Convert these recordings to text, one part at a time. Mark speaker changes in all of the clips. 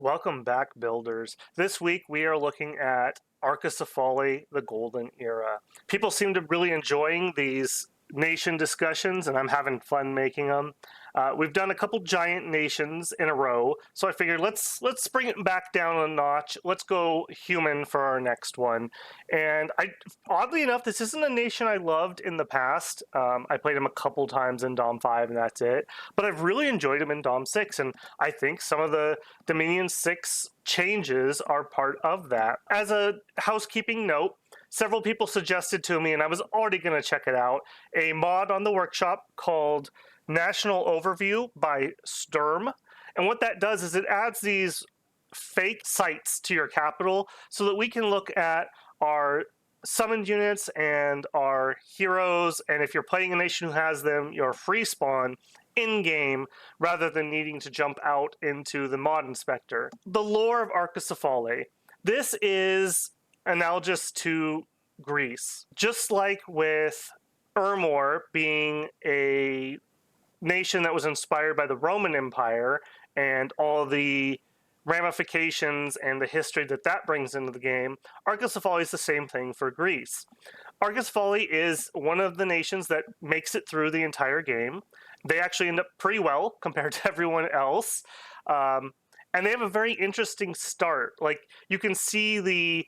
Speaker 1: Welcome back, builders. This week we are looking at Arcoscephale, the Golden Era. People seem to really enjoying these nation discussions, and I'm having fun making them. We've done a couple giant nations in a row, so I figured let's bring it back down a notch. Let's go human for our next one. And oddly enough, this isn't a nation I loved in the past. I played him a couple times in Dom 5, and that's it. But I've really enjoyed him in Dom 6, and I think some of the Dominion 6 changes are part of that. As a housekeeping note, several people suggested to me, and I was already going to check it out, a mod on the workshop called National Overview by Sturm. And what that does is it adds these fake sites to your capital so that we can look at our summoned units and our heroes, and if you're playing a nation who has them, your free spawn in-game rather than needing to jump out into the mod inspector. The lore of Arcoscephale. This is analogous to Greece. Just like with Ermor being a nation that was inspired by the Roman Empire and all the ramifications and the history that that brings into the game, Arcoscephale is the same thing for Greece. Arcoscephale is one of the nations that makes it through the entire game. They actually end up pretty well compared to everyone else. And they have a very interesting start. Like, you can see the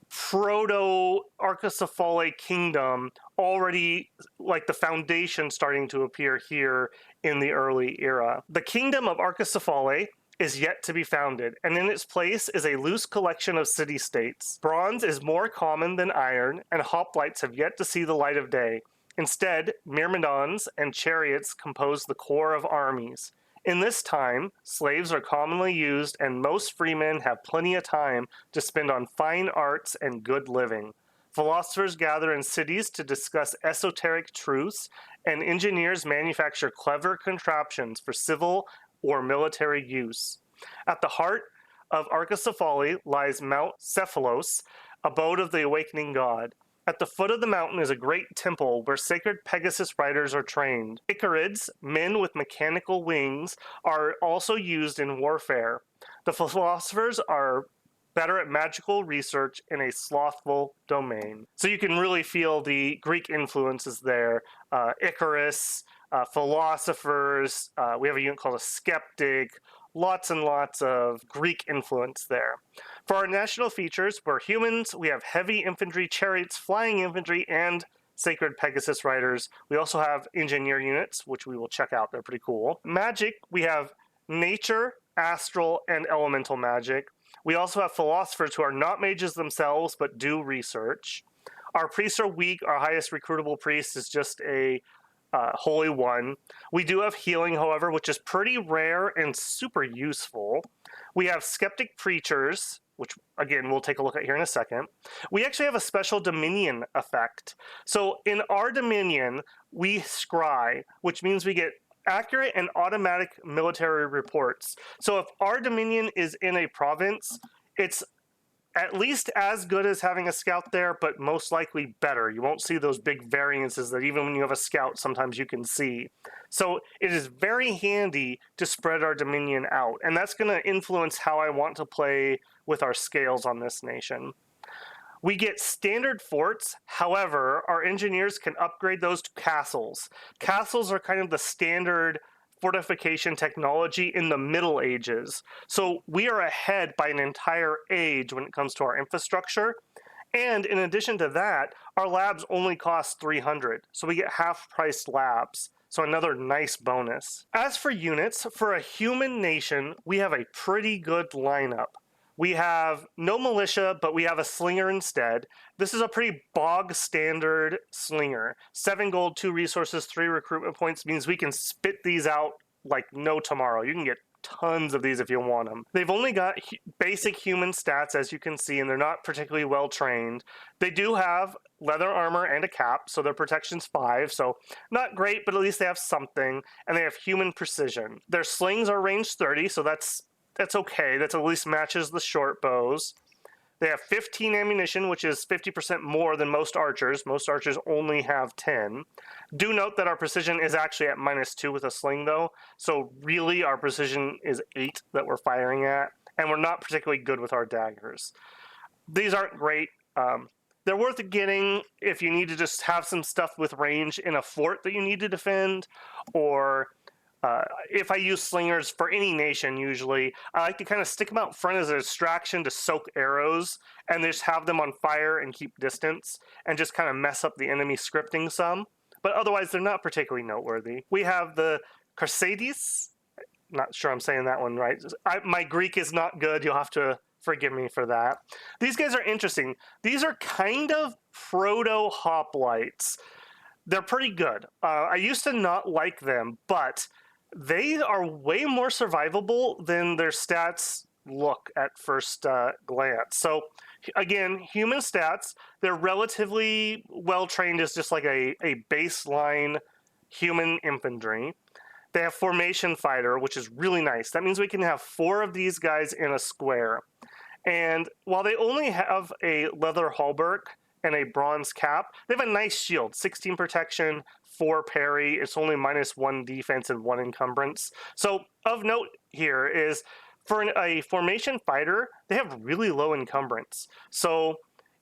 Speaker 1: proto-Arcoscephale kingdom already, like the foundation starting to appear here in the early era. The kingdom of Arcoscephale is yet to be founded, and in its place is a loose collection of city-states. Bronze is more common than iron, and hoplites have yet to see the light of day. Instead, myrmidons and chariots compose the core of armies. In this time, slaves are commonly used, and most freemen have plenty of time to spend on fine arts and good living. Philosophers gather in cities to discuss esoteric truths, and engineers manufacture clever contraptions for civil or military use. At the heart of Arcoscephale lies Mount Cephalos, abode of the awakening god. At the foot of the mountain is a great temple where sacred Pegasus riders are trained. Icarids, men with mechanical wings, are also used in warfare. The philosophers are better at magical research in a slothful domain. So you can really feel the Greek influences there. Icarus, philosophers, we have a unit called a skeptic, lots and lots of Greek influence there. For our national features, we're humans, we have heavy infantry, chariots, flying infantry, and sacred Pegasus riders. We also have engineer units, which we will check out. They're pretty cool. Magic, we have nature, astral, and elemental magic. We also have philosophers who are not mages themselves, but do research. Our priests are weak. Our highest recruitable priest is just a Holy One. We do have healing, however, which is pretty rare and super useful. We have skeptic preachers, which, again, we'll take a look at here in a second. We actually have a special Dominion effect. So in our Dominion, we scry, which means we get accurate and automatic military reports. So if our Dominion is in a province, it's at least as good as having a scout there, but most likely better. You won't see those big variances that even when you have a scout, sometimes you can see. So it is very handy to spread our Dominion out, and that's going to influence how I want to play with our scales on this nation. We get standard forts. However, our engineers can upgrade those to castles. Castles are kind of the standard fortification technology in the Middle Ages. So we are ahead by an entire age when it comes to our infrastructure. And in addition to that, our labs only cost 300. So we get half-priced labs. So another nice bonus. As for units, for a human nation, we have a pretty good lineup. We have no militia, but we have a slinger instead. This is a pretty bog standard slinger. 7 gold, 2 resources, 3 recruitment points means we can spit these out like no tomorrow. You can get tons of these if you want them. They've only got basic human stats, as you can see, and they're not particularly well trained. They do have leather armor and a cap, so their protection's 5, so not great, but at least they have something. And they have human precision. Their slings are range 30, so that's okay. That at least matches the short bows. They have 15 ammunition, which is 50% more than most archers. Most archers only have 10. Do note that our precision is actually at -2 with a sling, though. So really, our precision is 8 that we're firing at. and we're not particularly good with our daggers. These aren't great. They're worth getting if you need to just have some stuff with range in a fort that you need to defend, or if I use slingers for any nation, usually, I like to kind of stick them out front as a distraction to soak arrows and just have them on fire and keep distance and just kind of mess up the enemy scripting some. But otherwise, they're not particularly noteworthy. We have the Carcedes. Not sure I'm saying that one right. My Greek is not good. You'll have to forgive me for that. These guys are interesting. These are kind of proto-hoplites. They're pretty good. I used to not like them, but they are way more survivable than their stats look at first glance. So again, human stats, they're relatively well trained as just like a baseline human infantry. They have formation fighter, which is really nice. That means we can have 4 of these guys in a square. And while they only have a leather hauberk and a bronze cap, they have a nice shield, 16 protection, 4 parry. It's only -1 defense and 1 encumbrance. So of note here is for a formation fighter, they have really low encumbrance. So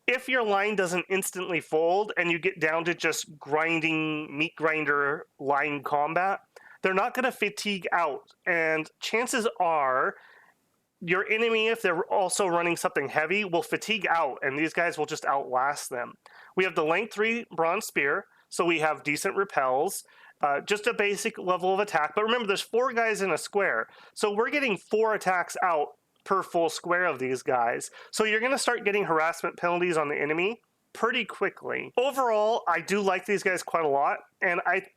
Speaker 1: if your line doesn't instantly fold and you get down to just grinding meat grinder line combat, they're not going to fatigue out. And chances are your enemy, if they're also running something heavy, will fatigue out, and these guys will just outlast them. We have the length 3 bronze spear, so we have decent repels, just a basic level of attack. But remember, there's 4 guys in a square, so we're getting 4 attacks out per full square of these guys. So you're going to start getting harassment penalties on the enemy pretty quickly. Overall, I do like these guys quite a lot, and I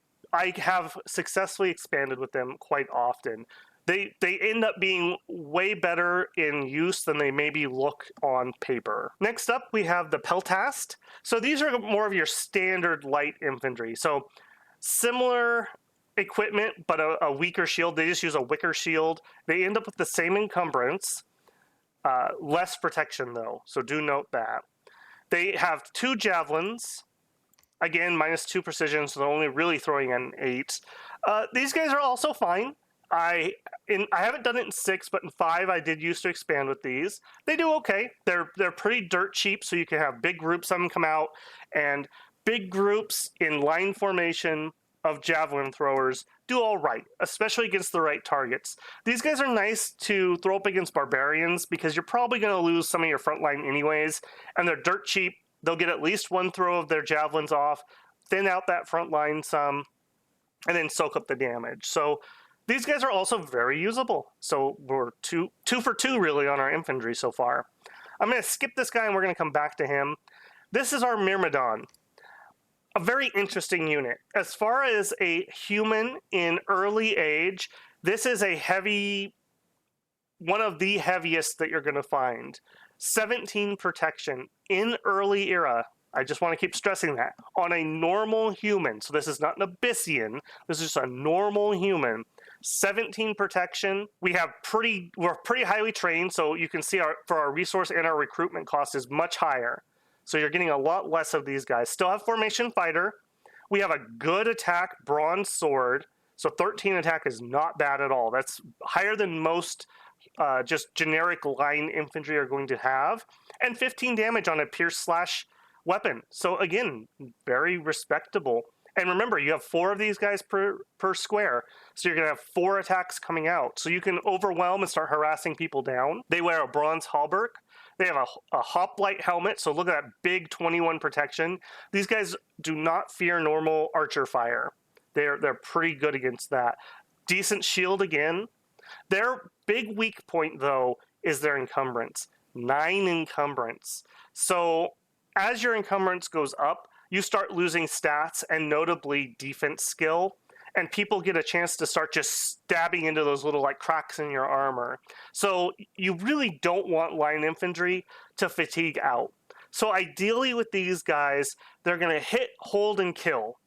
Speaker 1: have successfully expanded with them quite often. They end up being way better in use than they maybe look on paper. Next up, we have the Peltast. So these are more of your standard light infantry. So similar equipment, but a weaker shield. They just use a wicker shield. They end up with the same encumbrance, less protection though. So do note that. They have 2 javelins. Again, -2 precision, so they're only really throwing an 8. These guys are also fine. I haven't done it in 6, but in 5 I did used to expand with these. They do okay. They're pretty dirt cheap, so you can have big groups of them come out, and big groups in line formation of javelin throwers do all right, especially against the right targets. These guys are nice to throw up against barbarians because you're probably going to lose some of your front line anyways, and they're dirt cheap. They'll get at least 1 throw of their javelins off, thin out that front line some, and then soak up the damage. So these guys are also very usable. So we're two for 2 really on our infantry so far. I'm going to skip this guy and we're going to come back to him. This is our Myrmidon. A very interesting unit. As far as a human in early age, this is a heavy, one of the heaviest that you're going to find. 17 protection in early era. I just want to keep stressing that. On a normal human, so this is not an Abyssian, this is just a normal human. 17 protection. We're pretty highly trained, so you can see for our resource and our recruitment cost is much higher. So you're getting a lot less of these guys. Still have formation fighter. We have a good attack bronze sword. So 13 attack is not bad at all. That's higher than most just generic line infantry are going to have. And 15 damage on a pierce slash weapon. So again, very respectable. And remember, you have 4 of these guys per square. So you're going to have 4 attacks coming out. So you can overwhelm and start harassing people down. They wear a bronze hauberk. They have a hoplite helmet. So look at that big 21 protection. These guys do not fear normal archer fire. They're pretty good against that. Decent shield again. Their big weak point, though, is their encumbrance. 9 encumbrance. So as your encumbrance goes up, you start losing stats and notably defense skill, and people get a chance to start just stabbing into those little like cracks in your armor. So you really don't want line infantry to fatigue out. So ideally with these guys, they're going to hit, hold, and kill.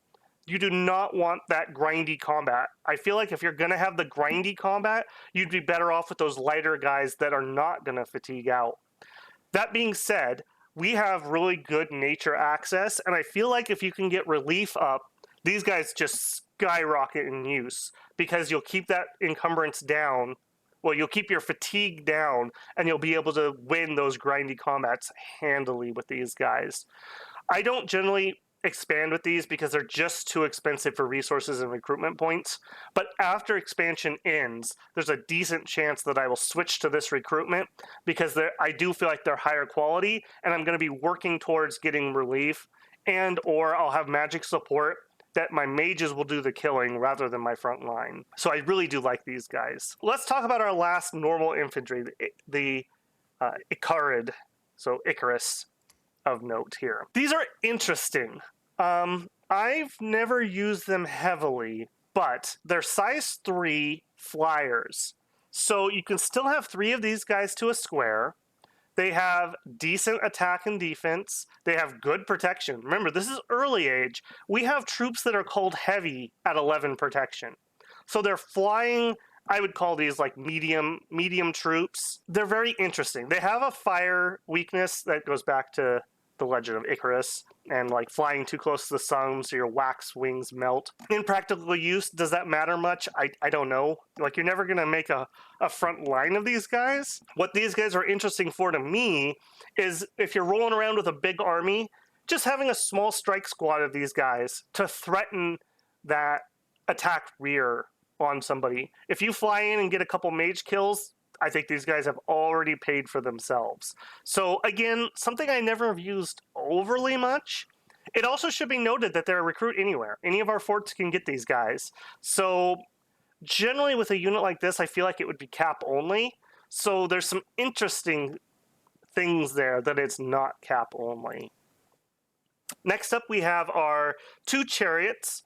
Speaker 1: You do not want that grindy combat. I feel like if you're going to have the grindy combat, you'd be better off with those lighter guys that are not going to fatigue out. That being said, we have really good nature access, and I feel like if you can get relief up, these guys just skyrocket in use because you'll keep that encumbrance down well, you'll keep your fatigue down, and you'll be able to win those grindy combats handily with these guys. I don't generally expand with these because they're just too expensive for resources and recruitment points. But after expansion ends, there's a decent chance that I will switch to this recruitment because I do feel like they're higher quality, and I'm going to be working towards getting relief, and or I'll have magic support that my mages will do the killing rather than my front line. So I really do like these guys. Let's talk about our last normal infantry, the Icarid, so Icarus of note here. These are interesting. I've never used them heavily, but they're size 3 flyers. So you can still have 3 of these guys to a square. They have decent attack and defense. They have good protection. Remember, this is early age. We have troops that are called heavy at 11 protection. So they're flying, I would call these like medium troops. They're very interesting. They have a fire weakness that goes back to the Legend of Icarus, and like flying too close to the sun so your wax wings melt. In practical use, does that matter much? I don't know. Like, you're never going to make a front line of these guys. What these guys are interesting for to me is if you're rolling around with a big army, just having a small strike squad of these guys to threaten that attack rear on somebody. If you fly in and get a couple mage kills, I think these guys have already paid for themselves. So again, something I never have used overly much. It also should be noted that they're a recruit anywhere. Any of our forts can get these guys. So generally with a unit like this, I feel like it would be cap only. So there's some interesting things there that it's not cap only. Next up, we have our 2 chariots.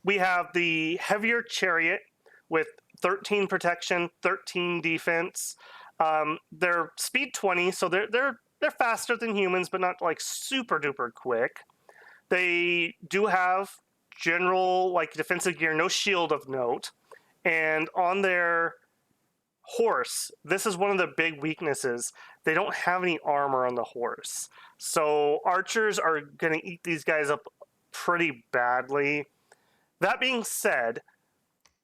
Speaker 1: We have the heavier chariot with 13 protection, 13 defense. They're speed 20, so they're faster than humans, but not like super duper quick. They do have general like defensive gear, no shield of note, and on their horse, this is one of the big weaknesses. They don't have any armor on the horse, so archers are going to eat these guys up pretty badly. That being said,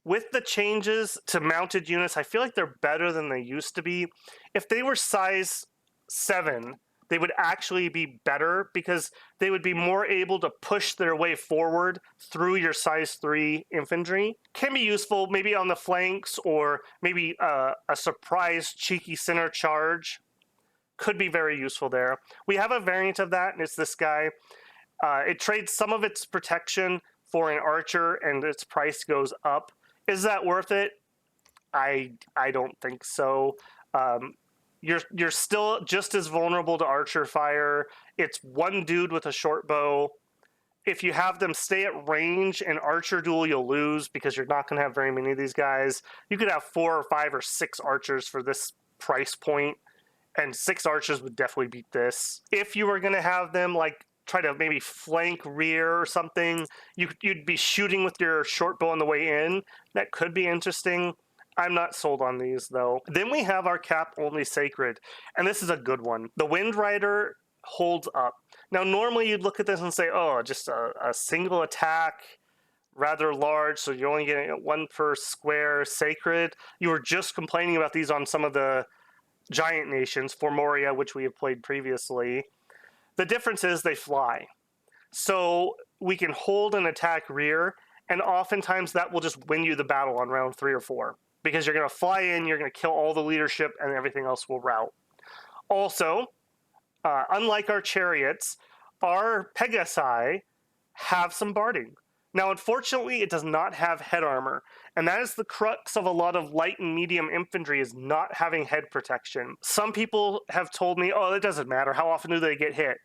Speaker 1: with the changes to mounted units, I feel like they're better than they used to be. If they were size 7, they would actually be better because they would be more able to push their way forward through your size 3 infantry. Can be useful maybe on the flanks, or maybe a surprise cheeky center charge. Could be very useful there. We have a variant of that, and it's this guy. It trades some of its protection for an archer, and its price goes up. Is that worth it? I don't think so. You're still just as vulnerable to archer fire. It's one dude with a short bow. If you have them stay at range and archer duel, you'll lose because you're not going to have very many of these guys. You could have 4 or 5 or 6 archers for this price point, and 6 archers would definitely beat this. If you were going to have them like try to maybe flank rear or something, you'd be shooting with your short bow on the way in. That could be interesting. I'm not sold on these though. Then we have our cap only sacred, and this is a good one. The Wind Rider holds up. Now normally you'd look at this and say, oh, just a single attack, rather large, so you're only getting 1 per square sacred. You were just complaining about these on some of the giant nations, for Moria, which we have played previously. The difference is they fly. So we can hold and attack rear, and oftentimes that will just win you the battle on round 3 or 4. Because you're going to fly in, you're going to kill all the leadership, and everything else will rout. Also, unlike our chariots, our Pegasi have some barding. Now, unfortunately, it does not have head armor, and that is the crux of a lot of light and medium infantry, is not having head protection. Some people have told me, oh, it doesn't matter. How often do they get hit?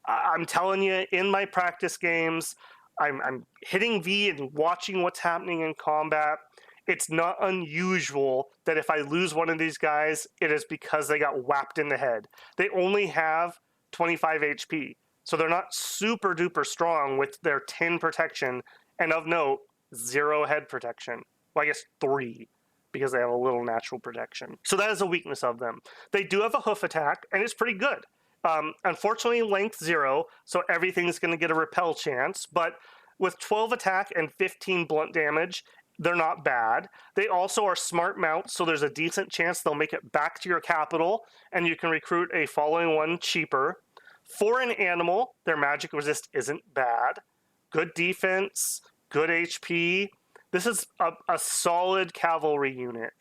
Speaker 1: I'm telling you, in my practice games, I'm hitting V and watching what's happening in combat. It's not unusual that if I lose one of these guys, it is because they got whapped in the head. They only have 25 HP. So they're not super duper strong with their 10 protection, and of note, 0 head protection. Well, I guess 3, because they have a little natural protection. So that is a weakness of them. They do have a hoof attack, and it's pretty good. Unfortunately, length 0, so everything's going to get a repel chance, but with 12 attack and 15 blunt damage, they're not bad. They also are smart mounts, so there's a decent chance they'll make it back to your capital, and you can recruit a following one cheaper. For an animal, their magic resist isn't bad. Good defense, good HP. This is a solid cavalry unit.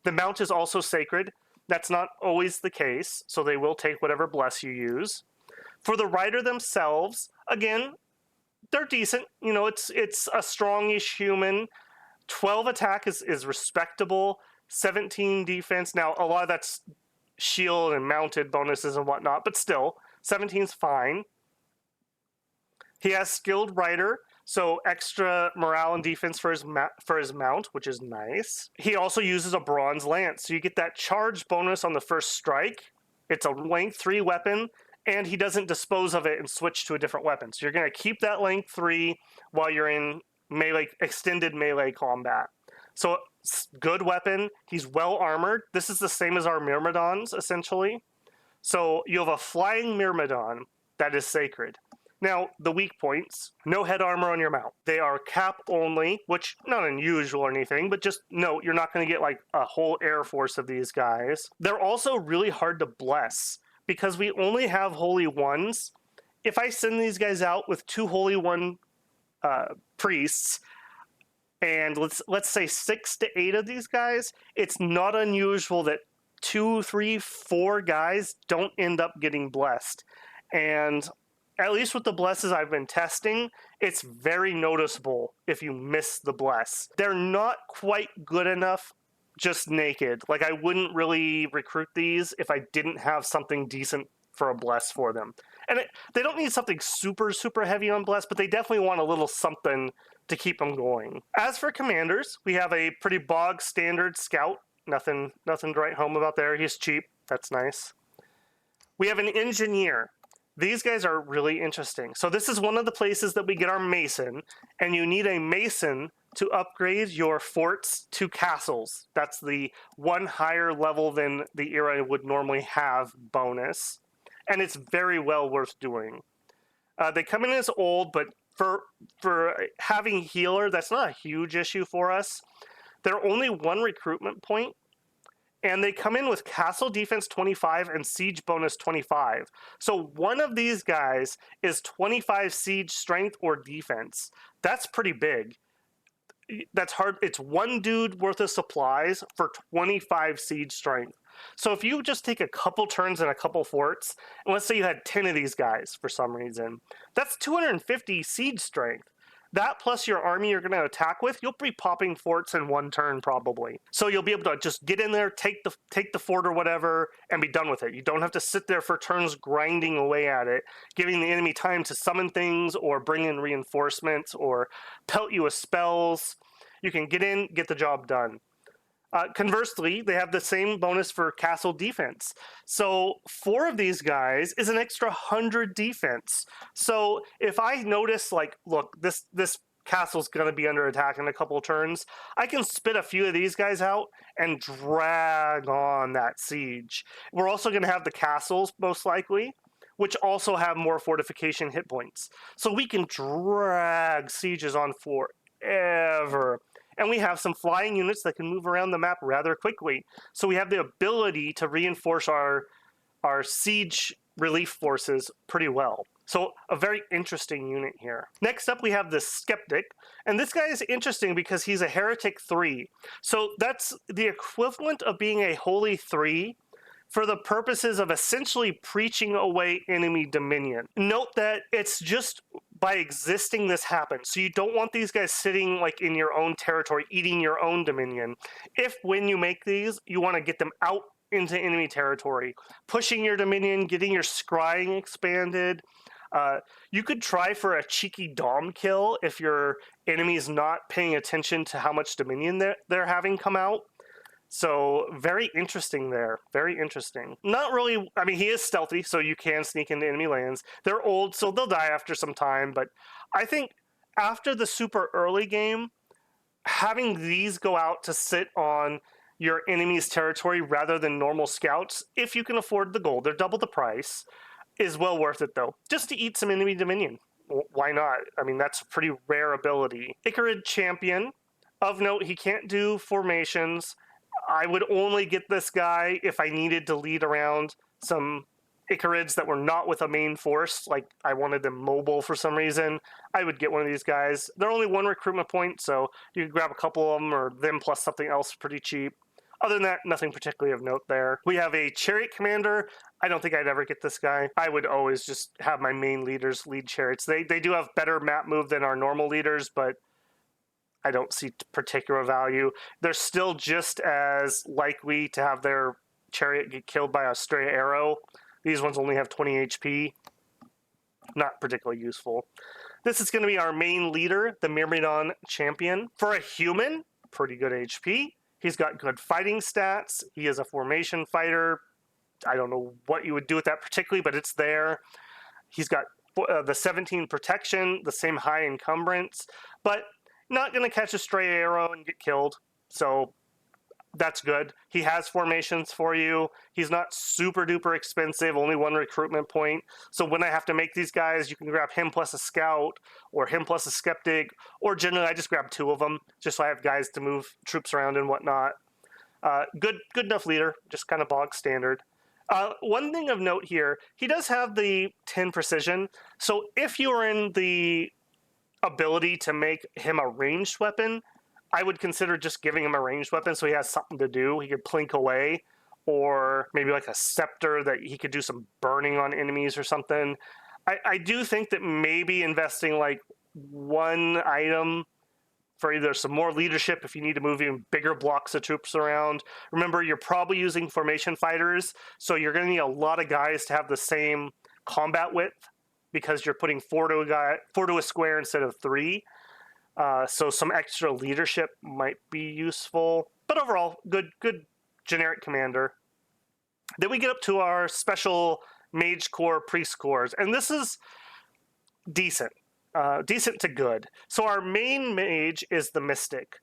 Speaker 1: The mount is also sacred. That's not always the case, so they will take whatever bless you use. For the rider themselves, again, they're decent. You know, it's a strongish human. 12 attack is respectable. 17 defense. Now, a lot of that's shield and mounted bonuses and whatnot, but still, 17's fine. He has skilled rider, so extra morale and defense for his mount, which is nice. He also uses a bronze lance, so you get that charge bonus on the first strike. It's a length 3 weapon, and he doesn't dispose of it and switch to a different weapon. So you're going to keep that length 3 while you're in melee, extended melee combat. So good weapon. He's well armored. This is the same as our Myrmidons, essentially. So you have a flying Myrmidon that is sacred. Now, the weak points, no head armor on your mount. They are cap only, which not unusual or anything, but just note, you're not going to get like a whole air force of these guys. They're also really hard to bless because we only have holy ones. If I send these guys out with 2 holy one priests, and let's say 6 to 8 of these guys, it's not unusual that 2, 3, 4 guys don't end up getting blessed. And at least with the blesses I've been testing, it's very noticeable if you miss the bless. They're not quite good enough just naked. Like, I wouldn't really recruit these if I didn't have something decent for a bless for them. And they don't need something super, super heavy on bless, but they definitely want a little something to keep them going. As for commanders, we have a pretty bog standard scout. Nothing to write home about there. He's cheap. That's nice. We have an engineer. These guys are really interesting. So this is one of the places that we get our mason, and you need a mason to upgrade your forts to castles. That's the one higher level than the era would normally have bonus, and it's very well worth doing. They come in as old, but for having healer, that's not a huge issue for us. They're only 1 recruitment point, and they come in with castle defense 25 and siege bonus 25. So one of these guys is 25 siege strength or defense. That's pretty big. That's hard. It's 1 dude worth of supplies for 25 siege strength. So if you just take a couple turns and a couple forts, and let's say you had 10 of these guys for some reason, that's 250 siege strength. That plus your army you're going to attack with, you'll be popping forts in 1 turn probably. So you'll be able to just get in there, take the fort or whatever, and be done with it. You don't have to sit there for turns grinding away at it, giving the enemy time to summon things or bring in reinforcements or pelt you with spells. You can get in, get the job done. Conversely, they have the same bonus for castle defense. So 4 of these guys is an extra 100 defense. So if I notice, like, look, this castle's going to be under attack in a couple of turns, I can spit a few of these guys out and drag on that siege. We're also going to have the castles, most likely, which also have more fortification hit points. So we can drag sieges on forever. And we have some flying units that can move around the map rather quickly. So we have the ability to reinforce our siege relief forces pretty well. So a very interesting unit here. Next up, we have the Skeptic. And this guy is interesting because he's a Heretic 3. So that's the equivalent of being a Holy 3 for the purposes of essentially preaching away enemy dominion. Note that it's just by existing this happens. So you don't want these guys sitting like in your own territory, eating your own dominion. If when you make these, you want to get them out into enemy territory, pushing your dominion, getting your scrying expanded. You could try for a cheeky dom kill if your enemy is not paying attention to how much dominion they're having come out. So very interesting there. Very interesting. Not really, I mean, he is stealthy, so you can sneak into enemy lands. They're old, so they'll die after some time, but I think after the super early game, having these go out to sit on your enemy's territory rather than normal scouts, if you can afford the gold, they're double the price, is well worth it though. Just to eat some enemy dominion. Why not? I mean, that's a pretty rare ability. Icarid Champion. Of note, he can't do formations. I would only get this guy if I needed to lead around some Icarids that were not with a main force, like I wanted them mobile for some reason. I would get one of these guys. They're only 1 recruitment point, so you can grab a couple of them or them plus something else pretty cheap. Other than that, nothing particularly of note there. We have a chariot commander. I don't think I'd ever get this guy. I would always just have my main leaders lead chariots. They do have better map move than our normal leaders, but I don't see particular value. They're still just as likely to have their chariot get killed by a stray arrow. These ones only have 20 HP. Not particularly useful. This is going to be our main leader, the Myrmidon champion. For a human, pretty good HP. He's got good fighting stats. He is a formation fighter. I don't know what you would do with that particularly, but it's there. He's got the 17 protection, the same high encumbrance, but not going to catch a stray arrow and get killed. So that's good. He has formations for you. He's not super duper expensive, only 1 recruitment point. So when I have to make these guys, you can grab him plus a scout or him plus a skeptic, or generally I just grab 2 of them just so I have guys to move troops around and whatnot. Good enough leader, just kind of bog standard. One thing of note here, he does have the 10 precision. So if you are in the ability to make him a ranged weapon, I would consider just giving him a ranged weapon so he has something to do. He could plink away, or maybe like a scepter that he could do some burning on enemies or something. I do think that maybe investing like 1 item for either some more leadership if you need to move even bigger blocks of troops around. Remember, you're probably using formation fighters, so you're going to need a lot of guys to have the same combat width because you're putting 4 to a square instead of 3. So some extra leadership might be useful, but overall, good generic commander. Then we get up to our special mage core priest cores, and this is decent to good. So our main mage is the mystic.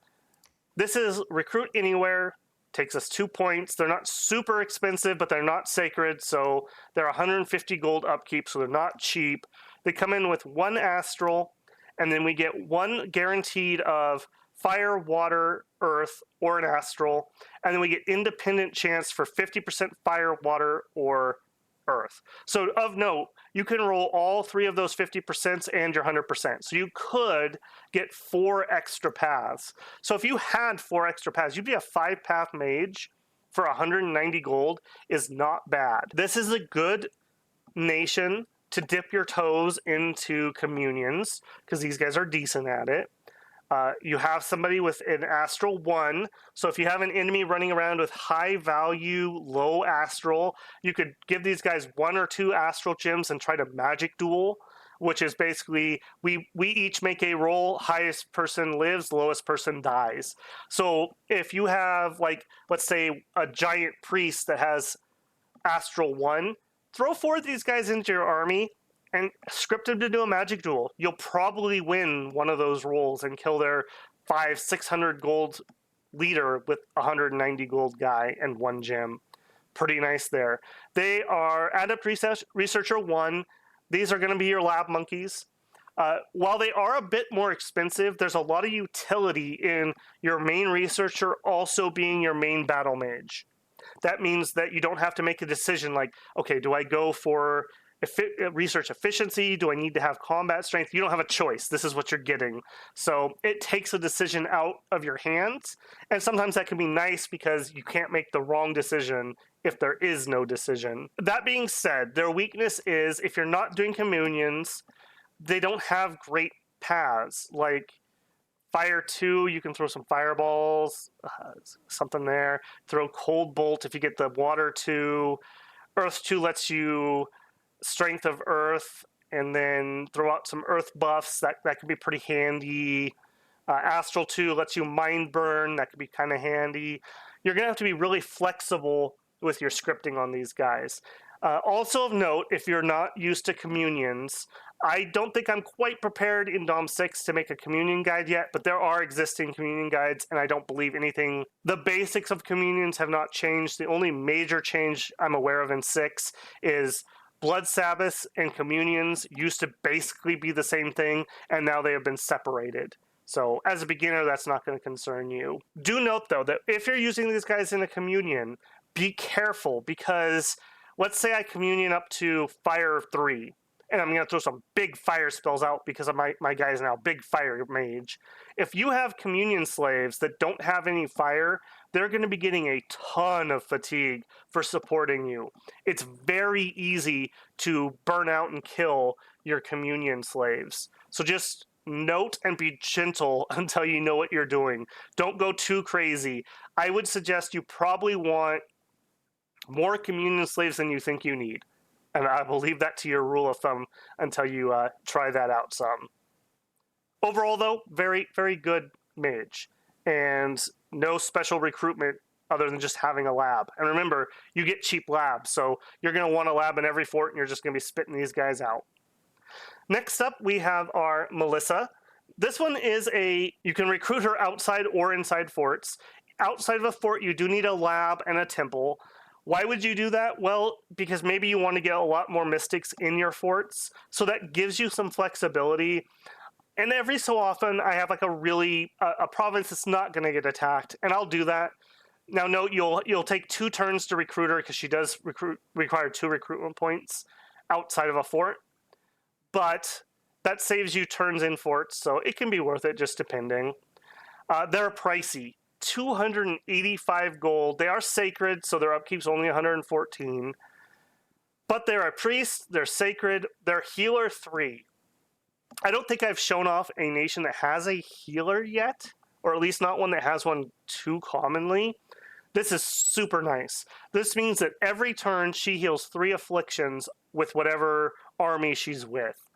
Speaker 1: This is recruit anywhere, takes us 2 points. They're not super expensive, but they're not sacred, so they're 150 gold upkeep, so they're not cheap. They come in with 1 astral, and then we get 1 guaranteed of fire, water, earth, or an astral. And then we get independent chance for 50% fire, water, or earth. So of note, you can roll all 3 of those 50% and your 100%. So you could get 4 extra paths. So if you had 4 extra paths, you'd be a 5-path mage for 190 gold is not bad. This is a good nation to dip your toes into communions, because these guys are decent at it. You have somebody with an astral 1, so if you have an enemy running around with high value, low astral, you could give these guys 1 or 2 astral gems and try to magic duel, which is basically we each make a roll, highest person lives, lowest person dies. So if you have, like, let's say a giant priest that has astral 1, throw 4 of these guys into your army and script them to do a magic duel. You'll probably win one of those rolls and kill their 500-600 gold leader with 190 gold guy and 1 gem. Pretty nice there. They are Adept Researcher 1. These are going to be your lab monkeys. While they are a bit more expensive, there's a lot of utility in your main researcher also being your main battle mage. That means that you don't have to make a decision like, okay, do I go for research efficiency? Do I need to have combat strength? You don't have a choice. This is what you're getting. So it takes a decision out of your hands. And sometimes that can be nice because you can't make the wrong decision if there is no decision. That being said, their weakness is if you're not doing communions, they don't have great paths. Like Fire 2, you can throw some fireballs, something there. Throw Cold Bolt if you get the Water 2. Earth 2 lets you Strength of Earth, and then throw out some Earth buffs. That can be pretty handy. Astral 2 lets you Mind Burn. That could be kind of handy. You're going to have to be really flexible with your scripting on these guys. Also of note, if you're not used to communions, I don't think I'm quite prepared in Dom 6 to make a communion guide yet, but there are existing communion guides, and I don't believe anything. The basics of communions have not changed. The only major change I'm aware of in 6 is Blood Sabbaths and communions used to basically be the same thing, and now they have been separated. So as a beginner, that's not going to concern you. Do note, though, that if you're using these guys in a communion, be careful, because let's say I communion up to Fire 3, and I'm going to throw some big fire spells out because of my guy is now big fire mage. If you have communion slaves that don't have any fire, they're going to be getting a ton of fatigue for supporting you. It's very easy to burn out and kill your communion slaves. So just note and be gentle until you know what you're doing. Don't go too crazy. I would suggest you probably want more communion slaves than you think you need. And I will leave that to your rule of thumb until you try that out some. Overall, though, very, very good mage. And no special recruitment other than just having a lab. And remember, you get cheap labs, so you're going to want a lab in every fort, and you're just going to be spitting these guys out. Next up, we have our Melissa. This one is you can recruit her outside or inside forts. Outside of a fort, you do need a lab and a temple. Why would you do that? Well, because maybe you want to get a lot more mystics in your forts, so that gives you some flexibility. And every so often, I have like a province that's not going to get attacked, and I'll do that. Now, note, you'll take 2 turns to recruit her, because she does require 2 recruitment points outside of a fort. But that saves you turns in forts, so it can be worth it, just depending. They're pricey. 285 gold. They are sacred, so their upkeep's only 114. But they're a priest, they're sacred, they're healer 3. I don't think I've shown off a nation that has a healer yet, or at least not one that has one too commonly. This is super nice. This means that every turn she heals 3 afflictions with whatever army she's with.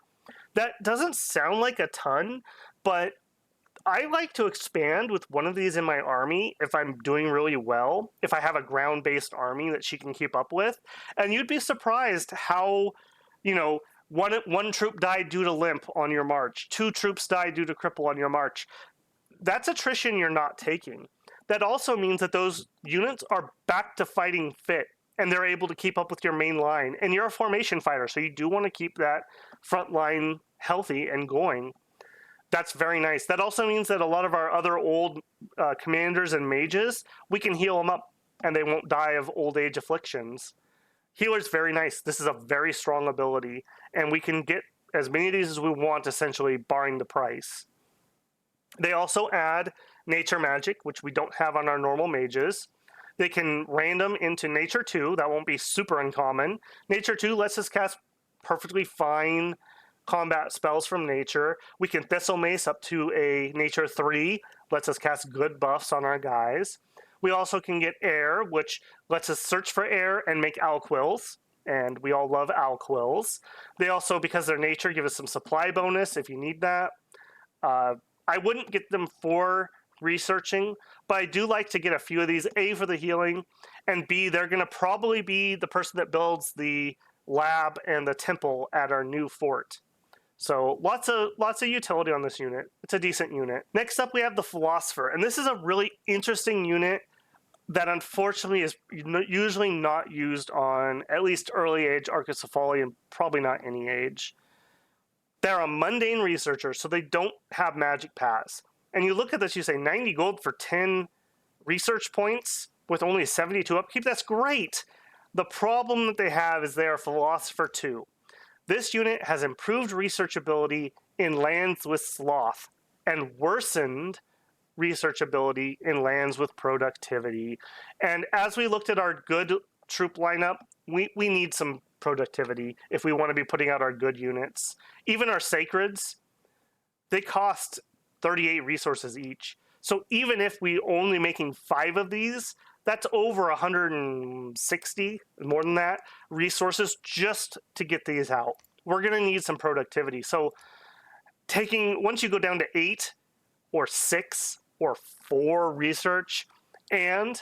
Speaker 1: That doesn't sound like a ton, but I like to expand with one of these in my army if I'm doing really well, if I have a ground-based army that she can keep up with. And you'd be surprised how, one troop died due to limp on your march, 2 troops died due to cripple on your march. That's attrition you're not taking. That also means that those units are back to fighting fit, and they're able to keep up with your main line. And you're a formation fighter, so you do want to keep that front line healthy and going. That's very nice. That also means that a lot of our other old commanders and mages, we can heal them up, and they won't die of old age afflictions. Healer's very nice. This is a very strong ability, and we can get as many of these as we want, essentially, barring the price. They also add nature magic, which we don't have on our normal mages. They can random into Nature 2. That won't be super uncommon. Nature 2 lets us cast perfectly fine combat spells from nature. We can Thistle Mace up to a Nature 3. Lets us cast good buffs on our guys. We also can get Air, which lets us search for air and make Alquills. And we all love Alquills. They also, because they're nature, give us some supply bonus if you need that. I wouldn't get them for researching, but I do like to get a few of these, A, for the healing, and B, they're going to probably be the person that builds the lab and the temple at our new fort. So lots of utility on this unit. It's a decent unit. Next up, we have the Philosopher, and this is a really interesting unit that unfortunately is usually not used on at least early age Arcoscephale, and probably not any age. They're a mundane researcher, so they don't have magic pass. And you look at this, you say 90 gold for 10 research points with only 72 upkeep. That's great. The problem that they have is they are Philosopher 2. This unit has improved research ability in lands with sloth and worsened research ability in lands with productivity. And as we looked at our good troop lineup, we need some productivity if we want to be putting out our good units. Even our sacreds, they cost 38 resources each. So even if we only making 5 of these, that's over 160, more than that, resources just to get these out. We're going to need some productivity. So once you go down to 8 or 6 or 4 research, and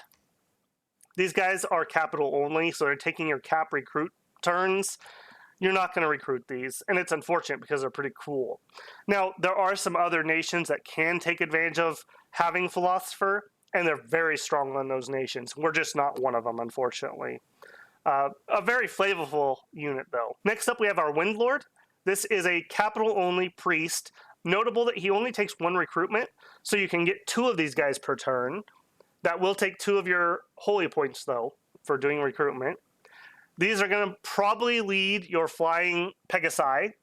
Speaker 1: these guys are capital only, so they're taking your cap recruit turns, you're not going to recruit these, and it's unfortunate because they're pretty cool. Now, there are some other nations that can take advantage of having Philosopher, and they're very strong on those nations. We're just not one of them, unfortunately. A very flavorful unit, though. Next up, we have our Windlord. This is a capital-only priest. Notable that he only takes 1 recruitment, so you can get 2 of these guys per turn. That will take 2 of your holy points, though, for doing recruitment. These are going to probably lead your flying Pegasi.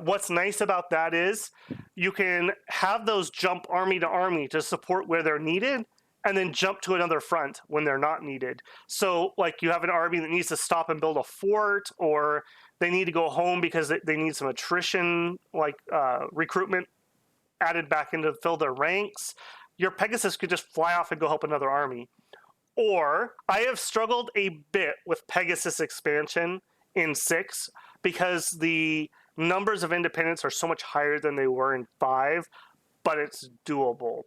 Speaker 1: What's nice about that is you can have those jump army to army to support where they're needed, and then jump to another front when they're not needed. So, like, you have an army that needs to stop and build a fort, or they need to go home because they need some attrition, like recruitment added back in to fill their ranks. Your Pegasus could just fly off and go help another army. Or, I have struggled a bit with Pegasus expansion in 6 because the numbers of independents are so much higher than they were in 5, but it's doable.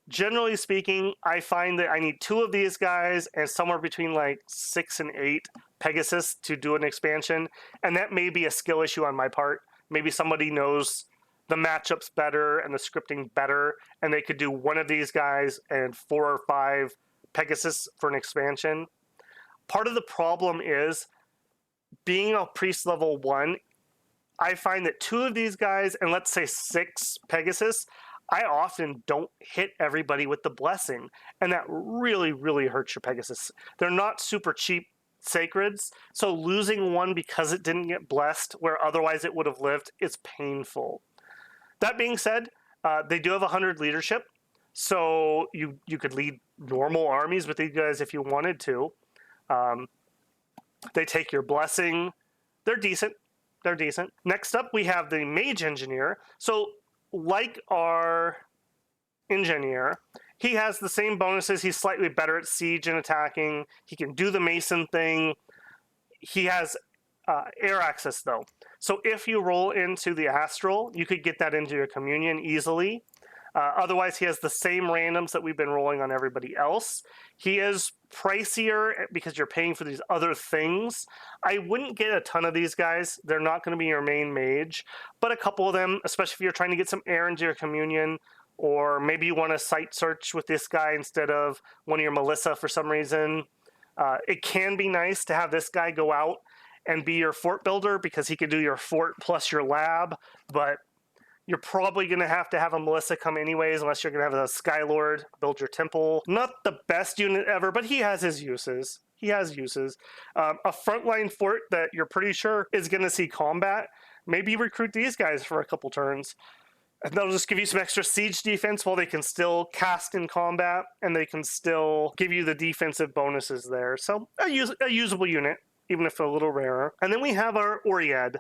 Speaker 1: Generally speaking, I find that I need 2 of these guys and somewhere between like 6 and 8 Pegasus to do an expansion, and that may be a skill issue on my part. Maybe somebody knows the matchups better and the scripting better, and they could do 1 of these guys and 4 or 5 Pegasus for an expansion. Part of the problem is, being a priest level 1, I find that 2 of these guys and let's say 6 Pegasus, I often don't hit everybody with the blessing, and that really, really hurts your Pegasus. They're not super cheap sacreds, so losing 1 because it didn't get blessed where otherwise it would have lived is painful. That being said, they do have 100 leadership, so you could lead normal armies with these guys if you wanted to. They take your blessing. They're decent. They're decent. Next up, we have the Mage Engineer. So, like our Engineer, he has the same bonuses. He's slightly better at siege and attacking. He can do the Mason thing. He has air access, though. So if you roll into the Astral, you could get that into your Communion easily. Otherwise, he has the same randoms that we've been rolling on everybody else. He is pricier because you're paying for these other things. I wouldn't get a ton of these guys. They're not going to be your main mage, but a couple of them, especially if you're trying to get some air into your Communion, or maybe you want to site search with this guy instead of one of your Melissa for some reason. It can be nice to have this guy go out and be your fort builder because he can do your fort plus your lab, but you're probably going to have a Melissa come anyways, unless you're going to have a Skylord build your temple. Not the best unit ever, but he has his uses. He has uses. A frontline fort that you're pretty sure is going to see combat. Maybe recruit these guys for a couple turns. And they'll just give you some extra siege defense while they can still cast in combat, and they can still give you the defensive bonuses there. So a usable unit, even if a little rarer. And then we have our Oread.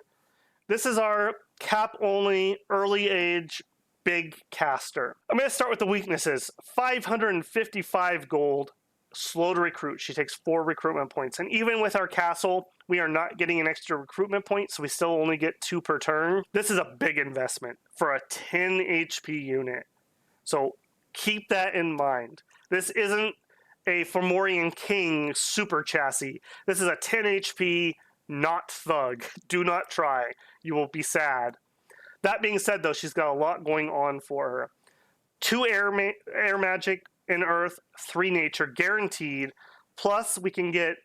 Speaker 1: This is our cap-only, early-age, big caster. I'm going to start with the weaknesses. 555 gold, slow to recruit. She takes 4 recruitment points. And even with our castle, we are not getting an extra recruitment point, so we still only get 2 per turn. This is a big investment for a 10 HP unit. So keep that in mind. This isn't a Fomorian King super chassis. This is a 10 HP, not thug. Do not try. You will be sad. That being said, though, she's got a lot going on for her. 2 air magic in Earth, 3 nature guaranteed. Plus, we can get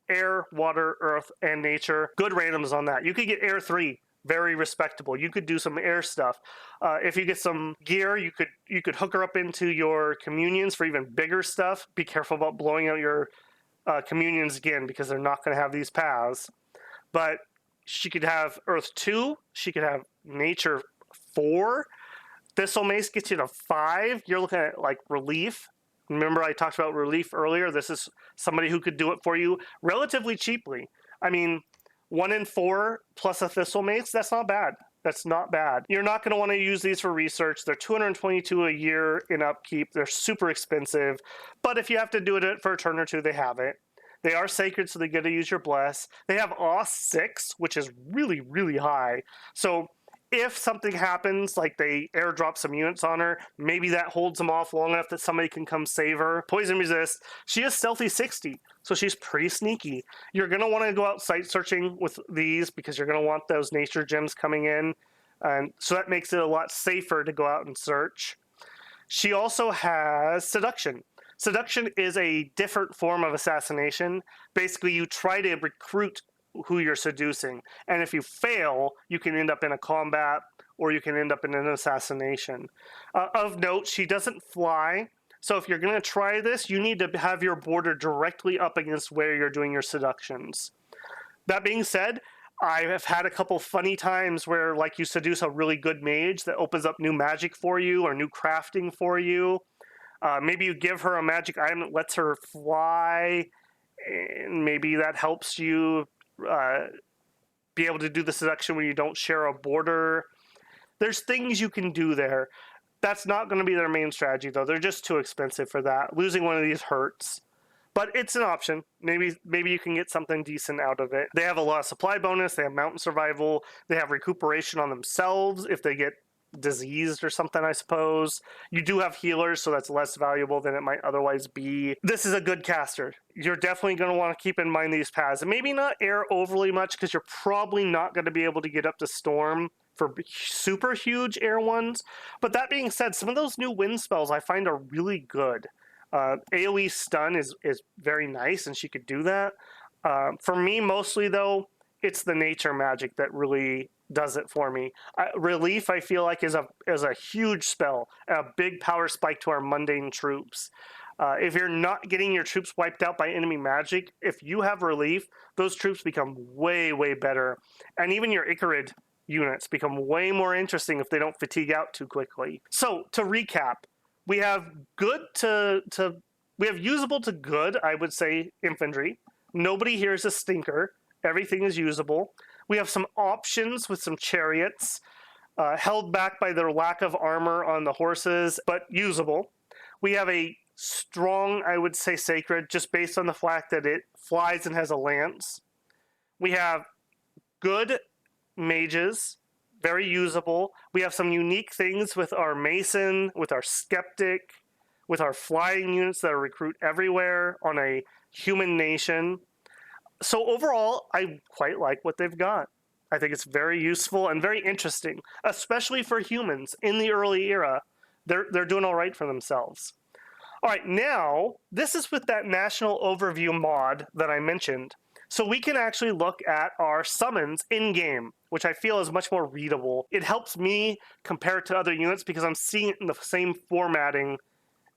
Speaker 1: air, water, earth, and nature. Good randoms on that. You could get air 3. Very respectable. You could do some air stuff. If you get some gear, you could hook her up into your communions for even bigger stuff. Be careful about blowing out your communions again, because they're not going to have these paths. But she could have Earth 2. She could have Nature 4. Thistle Mace gets you to 5. You're looking at, like, Relief. Remember I talked about Relief earlier? This is somebody who could do it for you relatively cheaply. I mean, 1 in 4 plus a Thistle Mace, that's not bad. That's not bad. You're not going to want to use these for research. They're 222 a year in upkeep. They're super expensive. But if you have to do it for a turn or 2, they have it. They are sacred, so they get to use your bless. They have Awe 6, which is really, really high. So if something happens, like they airdrop some units on her, maybe that holds them off long enough that somebody can come save her. Poison resist. She is stealthy 60, so she's pretty sneaky. You're going to want to go out site searching with these because you're going to want those nature gems coming in. And so that makes it a lot safer to go out and search. She also has Seduction. Seduction is a different form of assassination. Basically, you try to recruit who you're seducing, and if you fail, you can end up in a combat or you can end up in an assassination. Of note, she doesn't fly. So if you're going to try this, you need to have your border directly up against where you're doing your seductions. That being said, I have had a couple funny times where, like, you seduce a really good mage that opens up new magic for you or new crafting for you. Maybe you give her a magic item that lets her fly, and maybe that helps you be able to do the seduction when you don't share a border. There's things you can do there. That's not going to be their main strategy, though. They're just too expensive for that. Losing one of these hurts. But it's an option. Maybe you can get something decent out of it. They have a lot of supply bonus. They have mountain survival. They have recuperation on themselves if they get diseased or something, I suppose. You do have healers, so that's less valuable than it might otherwise be. This is a good caster. You're definitely going to want to keep in mind these paths. And maybe not air overly much, because you're probably not going to be able to get up to storm for super huge air ones. But that being said, some of those new wind spells I find are really good. AoE stun is very nice, and she could do that. For me, mostly, though, it's the nature magic that really does it for me. Relief, I feel like, is a huge spell, a big power spike to our mundane troops. If you're not getting your troops wiped out by enemy magic, if you have relief, those troops become way, way better. And even your Icarid units become way more interesting if they don't fatigue out too quickly. So, to recap, we have we have usable to good, I would say, infantry. Nobody here is a stinker. Everything is usable. We have some options with some chariots, held back by their lack of armor on the horses, but usable. We have a strong, I would say, sacred, just based on the fact that it flies and has a lance. We have good mages, very usable. We have some unique things with our mason, with our skeptic, with our flying units that recruit everywhere on a human nation. So overall, I quite like what they've got. I think it's very useful and very interesting, especially for humans in the early era. They're doing all right for themselves. All right, now, this is with that National Overview mod that I mentioned. So we can actually look at our summons in-game, which I feel is much more readable. It helps me compare it to other units because I'm seeing it in the same formatting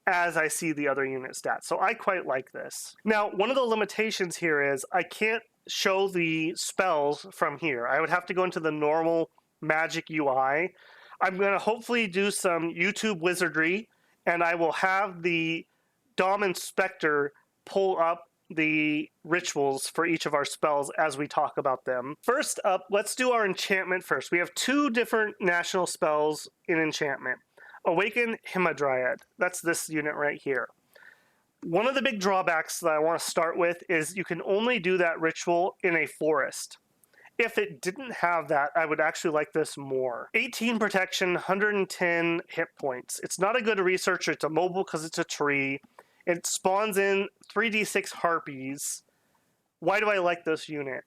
Speaker 1: as I see the other unit stats. So I quite like this. Now, one of the limitations here is I can't show the spells from here. I would have to go into the normal Magic UI. I'm going to hopefully do some YouTube wizardry, and I will have the Dom Inspector pull up the rituals for each of our spells as we talk about them. First up, let's do our enchantment first. We have two different national spells in enchantment. Awaken Hamadryad. That's this unit right here. One of the big drawbacks that I want to start with is you can only do that ritual in a forest. If it didn't have that, I would actually like this more. 18 protection, 110 hit points. It's not a good researcher. It's a mobile because it's a tree. It spawns in 3d6 harpies. Why do I like this unit?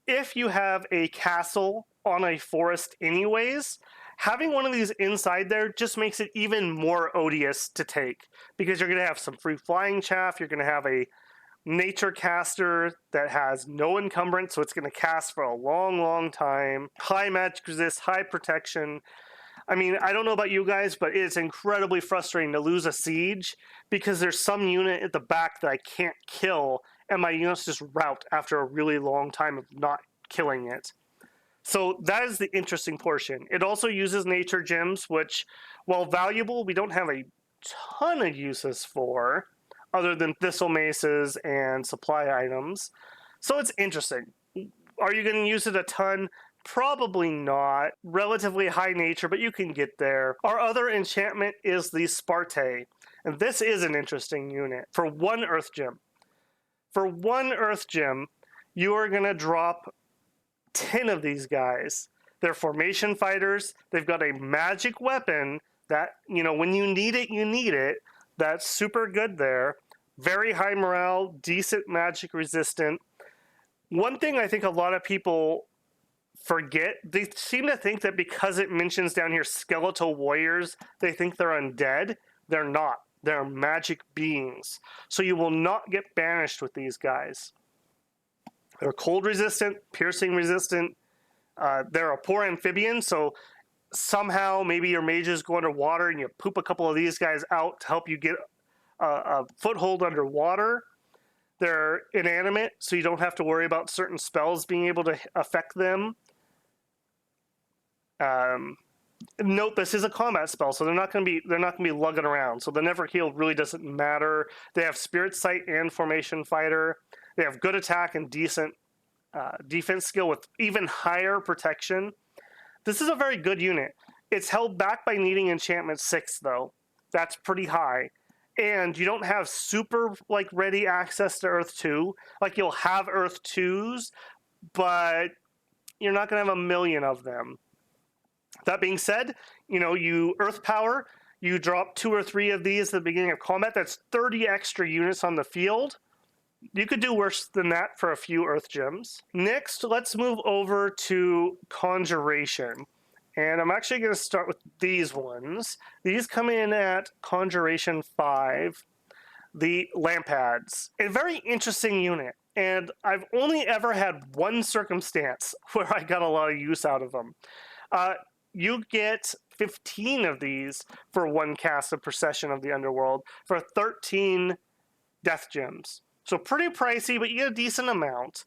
Speaker 1: If you have a castle on a forest anyways, having one of these inside there just makes it even more odious to take, because you're going to have some free flying chaff, you're going to have a nature caster that has no encumbrance, so it's going to cast for a long, long time. High magic resist, high protection. I mean, I don't know about you guys, but it's incredibly frustrating to lose a siege because there's some unit at the back that I can't kill, and my units just rout after a really long time of not killing it. So that is the interesting portion. It also uses nature gems, which, while valuable, we don't have a ton of uses for, other than thistle maces and supply items. So it's interesting. Are you going to use it a ton? Probably not. Relatively high nature, but you can get there. Our other enchantment is the Sparte, and this is an interesting unit. For one Earth Gem. For one Earth Gem, you are going to drop 10 of these guys. They're formation fighters. They've got a magic weapon that, you know, when you need it, you need it. That's super good there. Very high morale, decent magic resistant. One thing I think a lot of people forget, they seem to think that because it mentions down here skeletal warriors, they think they're undead. They're not. They're magic beings. So you will not get banished with these guys. They're cold resistant, piercing resistant. They're a poor amphibian, so somehow maybe your mages go underwater and you poop a couple of these guys out to help you get a foothold underwater. They're inanimate, so you don't have to worry about certain spells being able to affect them. Note this is a combat spell, so they're not going to be lugging around. So the never heal really doesn't matter. They have Spirit Sight and Formation Fighter. They have good attack and decent defense skill with even higher protection. This is a very good unit. It's held back by needing enchantment 6 though. That's pretty high. And you don't have super like ready access to Earth 2. Like you'll have Earth 2s, but you're not going to have a million of them. That being said, you Earth Power, you drop 2 or 3 of these at the beginning of combat. That's 30 extra units on the field. You could do worse than that for a few Earth Gems. Next, let's move over to Conjuration. And I'm actually going to start with these ones. These come in at Conjuration 5, the Lampads. A very interesting unit. And I've only ever had one circumstance where I got a lot of use out of them. You get 15 of these for 1 cast of Procession of the Underworld for 13 Death Gems. So pretty pricey, but you get a decent amount.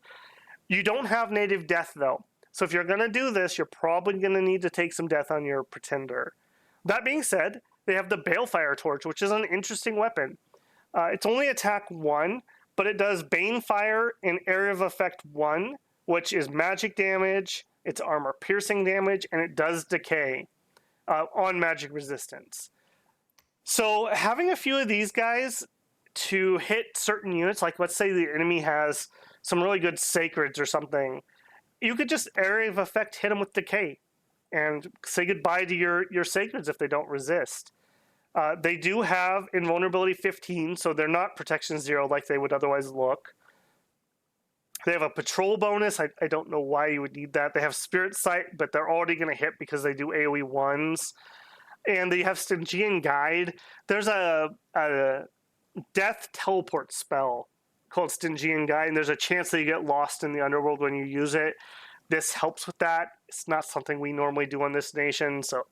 Speaker 1: You don't have native death, though. So if you're going to do this, you're probably going to need to take some death on your Pretender. That being said, they have the Balefire Torch, which is an interesting weapon. It's only attack 1, but it does Banefire and Area of Effect 1, which is magic damage, it's armor piercing damage, and it does decay on magic resistance. So having a few of these guys to hit certain units, like let's say the enemy has some really good Sacreds or something, you could just Area of Effect hit them with decay and say goodbye to your Sacreds if they don't resist. They do have Invulnerability 15, so they're not Protection 0 like they would otherwise look. They have a patrol bonus. I don't know why you would need that. They have Spirit Sight, but they're already going to hit because they do AoE 1s. And they have Stygian Guide. There's a death teleport spell called Stygian Guide, and there's a chance that you get lost in the underworld when you use it. This helps with that. It's not something we normally do on this nation, so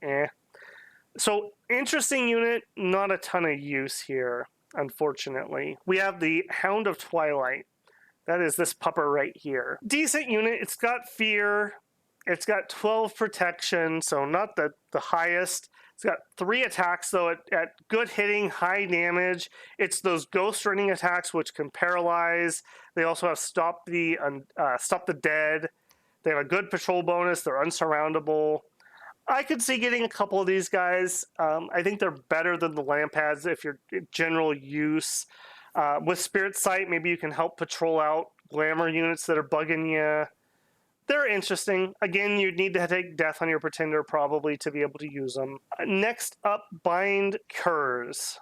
Speaker 1: So, interesting unit, not a ton of use here, unfortunately. We have the Hound of Twilight. That is this pupper right here. Decent unit. It's got fear. It's got 12 protection, so not the highest. It's got 3 attacks, though, at good hitting, high damage. It's those ghost running attacks which can paralyze. They also have Stop the Dead. They have a good patrol bonus. They're unsurroundable. I could see getting a couple of these guys. I think they're better than the Lampads if you're in general use. With Spirit Sight, maybe you can help patrol out glamour units that are bugging you. They're interesting. Again, you'd need to take death on your Pretender probably to be able to use them. Next up, Bind Curs,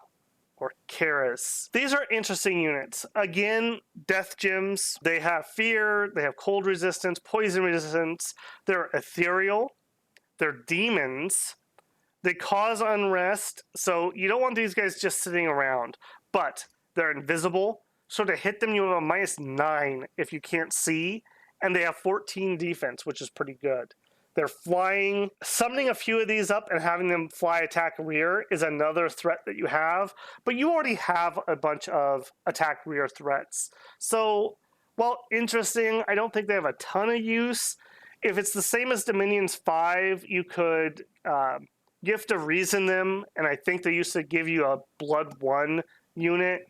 Speaker 1: or Karis. These are interesting units. Again, death gems. They have fear, they have cold resistance, poison resistance. They're ethereal. They're demons. They cause unrest. So you don't want these guys just sitting around. But they're invisible. So to hit them, you have a -9 if you can't see. And they have 14 defense, which is pretty good. They're flying. Summoning a few of these up and having them fly attack rear is another threat that you have. But you already have a bunch of attack rear threats. So, while interesting, I don't think they have a ton of use. If it's the same as Dominions 5, you could Gift of Reason them. And I think they used to give you a Blood 1 unit.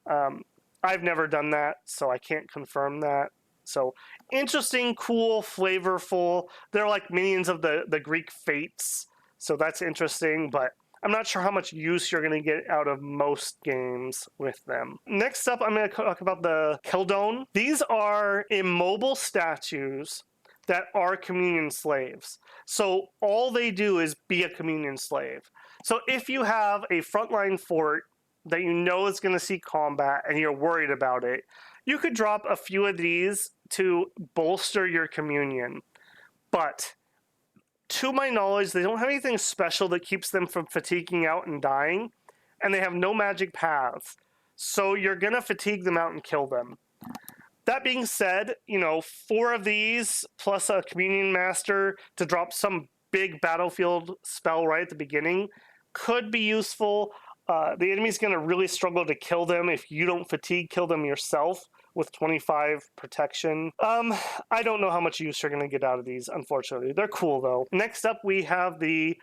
Speaker 1: I've never done that, so I can't confirm that. So, interesting, cool, flavorful. They're like minions of the Greek Fates, so that's interesting, but I'm not sure how much use you're going to get out of most games with them. Next up, I'm going to talk about the Keldone. These are immobile statues that are communion slaves. So all they do is be a communion slave. So if you have a frontline fort that you know is going to see combat and you're worried about it, you could drop a few of these to bolster your communion. But to my knowledge, they don't have anything special that keeps them from fatiguing out and dying, and they have no magic paths. So you're going to fatigue them out and kill them. That being said, 4 of these plus a communion master to drop some big battlefield spell right at the beginning could be useful. The enemy's going to really struggle to kill them if you don't fatigue kill them yourself with 25 protection. I don't know how much use you're going to get out of these, unfortunately. They're cool, though. Next up, we have the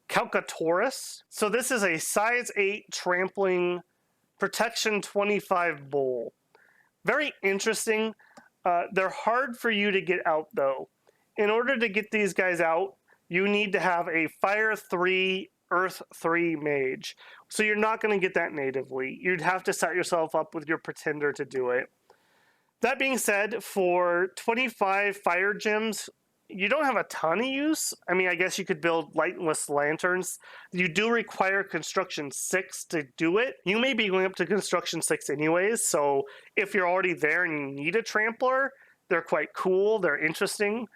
Speaker 1: Calcatorus. So this is a size 8 trampling protection 25 bull. Very interesting. They're hard for you to get out, though. In order to get these guys out, you need to have a Fire 3, Earth 3 mage. So you're not going to get that natively. You'd have to set yourself up with your pretender to do it. That being said, for 25 fire gems, you don't have a ton of use. I mean, I guess you could build lightless lanterns. You do require construction 6 to do it. You may be going up to construction 6 anyways, so if you're already there and you need a trampler, they're quite cool, they're interesting.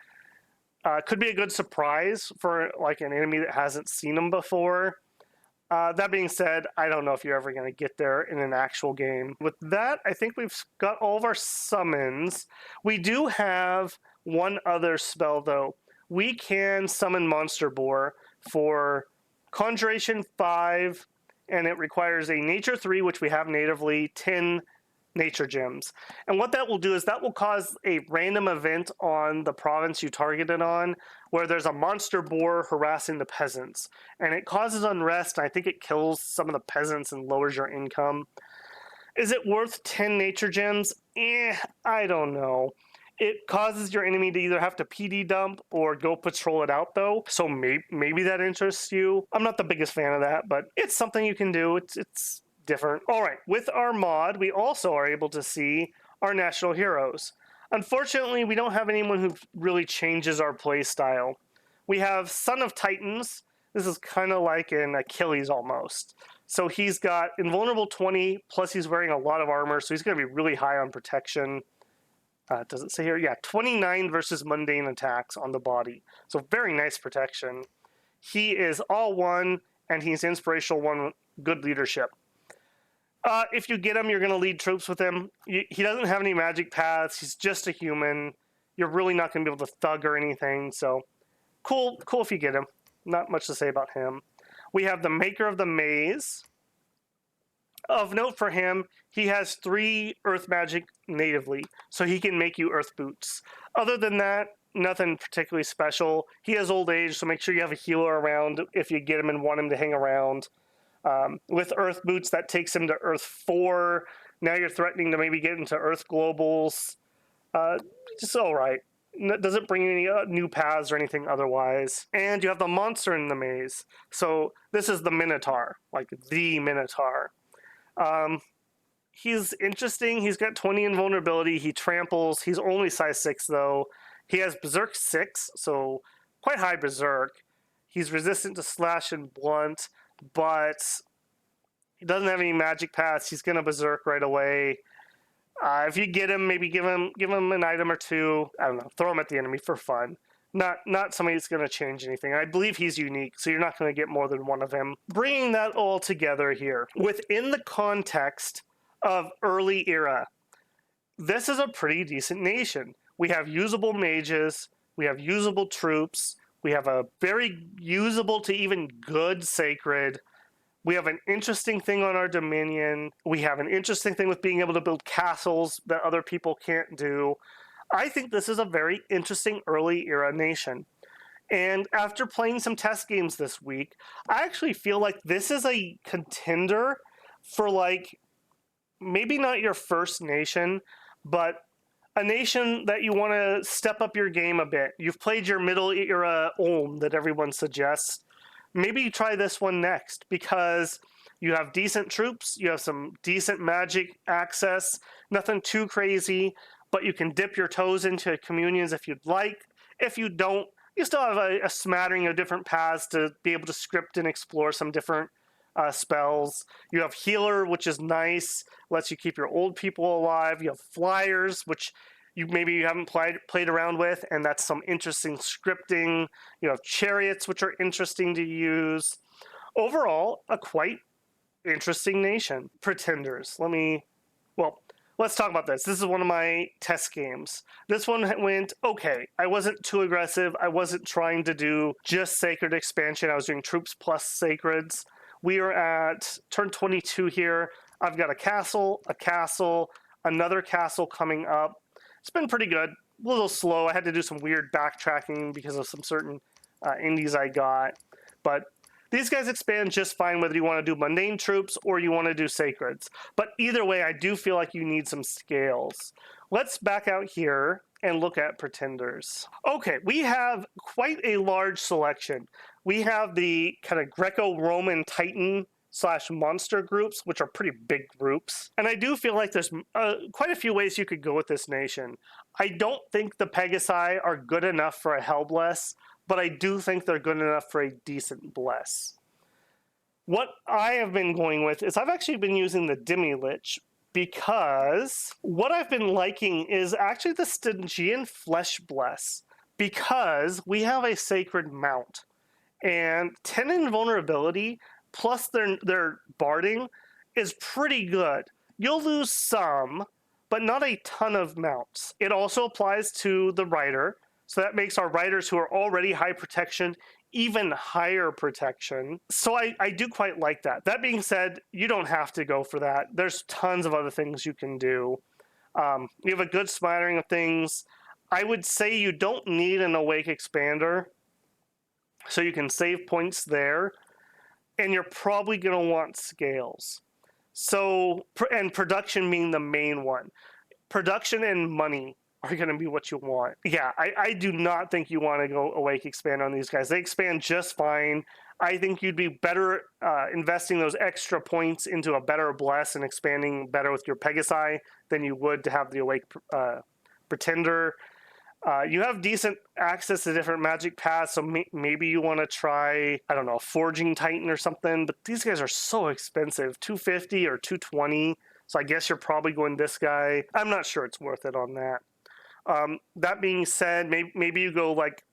Speaker 1: Could be a good surprise for like an enemy that hasn't seen them before. That being said, I don't know if you're ever going to get there in an actual game. With that, I think we've got all of our summons. We do have one other spell, though. We can summon Monster Boar for Conjuration 5, and it requires a Nature 3, which we have natively, 10 nature gems. And what that will do is that will cause a random event on the province you targeted on where there's a monster boar harassing the peasants. And it causes unrest, and I think it kills some of the peasants and lowers your income. Is it worth 10 nature gems? I don't know. It causes your enemy to either have to PD dump or go patrol it out, though. So maybe that interests you. I'm not the biggest fan of that, but it's something you can do. It's different. All right, with our mod, we also are able to see our national heroes. Unfortunately, we don't have anyone who really changes our play style. We have Son of Titans. This is kind of like an Achilles almost. So he's got invulnerable 20, plus he's wearing a lot of armor, so he's going to be really high on protection. Does it say here? Yeah, 29 versus mundane attacks on the body. So very nice protection. He is all 1, and he's inspirational 1, good leadership. If you get him, you're going to lead troops with him. He doesn't have any magic paths. He's just a human. You're really not going to be able to thug or anything. So cool if you get him. Not much to say about him. We have the Maker of the Maze. Of note for him, he has 3 earth magic natively, so he can make you earth boots. Other than that, nothing particularly special. He has old age, so make sure you have a healer around if you get him and want him to hang around. With Earth Boots, that takes him to Earth 4. Now you're threatening to maybe get into Earth Globals. Just all right. Doesn't bring any new paths or anything otherwise. And you have the monster in the maze. So this is the Minotaur, like the Minotaur. He's interesting. He's got 20 invulnerability. He tramples. He's only size 6, though. He has Berserk 6, so quite high Berserk. He's resistant to Slash and Blunt, but he doesn't have any magic paths. He's going to Berserk right away. If you get him, maybe give him an item or 2. I don't know. Throw him at the enemy for fun. Not somebody that's going to change anything. I believe he's unique, so you're not going to get more than one of him. Bringing that all together here, within the context of early era, this is a pretty decent nation. We have usable mages. We have usable troops. We have a very usable to even good sacred. We have an interesting thing on our dominion. We have an interesting thing with being able to build castles that other people can't do. I think this is a very interesting early era nation. And after playing some test games this week, I actually feel like this is a contender for, like, maybe not your first nation, but a nation that you want to step up your game a bit. You've played your middle era Ulm that everyone suggests. Maybe you try this one next, because you have decent troops, you have some decent magic access, nothing too crazy, but you can dip your toes into communions if you'd like. If you don't, you still have a smattering of different paths to be able to script and explore some different spells. You have Healer, which is nice, lets you keep your old people alive. You have Flyers, which you haven't played around with, and that's some interesting scripting. You have Chariots, which are interesting to use. Overall, a quite interesting nation. Pretenders. let's talk about this. This is one of my test games. This one went okay. I wasn't too aggressive. I wasn't trying to do just sacred expansion. I was doing troops plus sacreds. We are at turn 22 here. I've got a castle, another castle coming up. It's been pretty good. A little slow. I had to do some weird backtracking because of some certain indies I got. But these guys expand just fine whether you want to do mundane troops or you want to do sacreds. But either way, I do feel like you need some scales. Let's back out here and look at pretenders. Okay, we have quite a large selection. We have the kind of Greco-Roman Titan / monster groups, which are pretty big groups. And I do feel like there's quite a few ways you could go with this nation. I don't think the Pegasi are good enough for a Hellbless, but I do think they're good enough for a decent Bless. What I have been going with is I've actually been using the Demi-Lich, because what I've been liking is actually the Stygian Flesh Bless, because we have a sacred mount. And 10 invulnerability plus their barding is pretty good. You'll lose some, but not a ton of mounts. It also applies to the rider, so that makes our riders who are already high protection even higher protection. So I do quite like that. That being said, you don't have to go for that. There's tons of other things you can do. You have a good smattering of things. I would say you don't need an Awake Expander, so you can save points there. And you're probably going to want scales. So, and production being the main one. Production and money are going to be what you want. Yeah, I do not think you want to go Awake Expand on these guys. They expand just fine. I think you'd be better investing those extra points into a better Bless and expanding better with your Pegasi than you would to have the Awake Pretender. You have decent access to different magic paths, so maybe you want to try, I don't know, Forging Titan or something, but these guys are so expensive, 250 or 220, so I guess you're probably going this guy. I'm not sure it's worth it on that. That being said, maybe you go like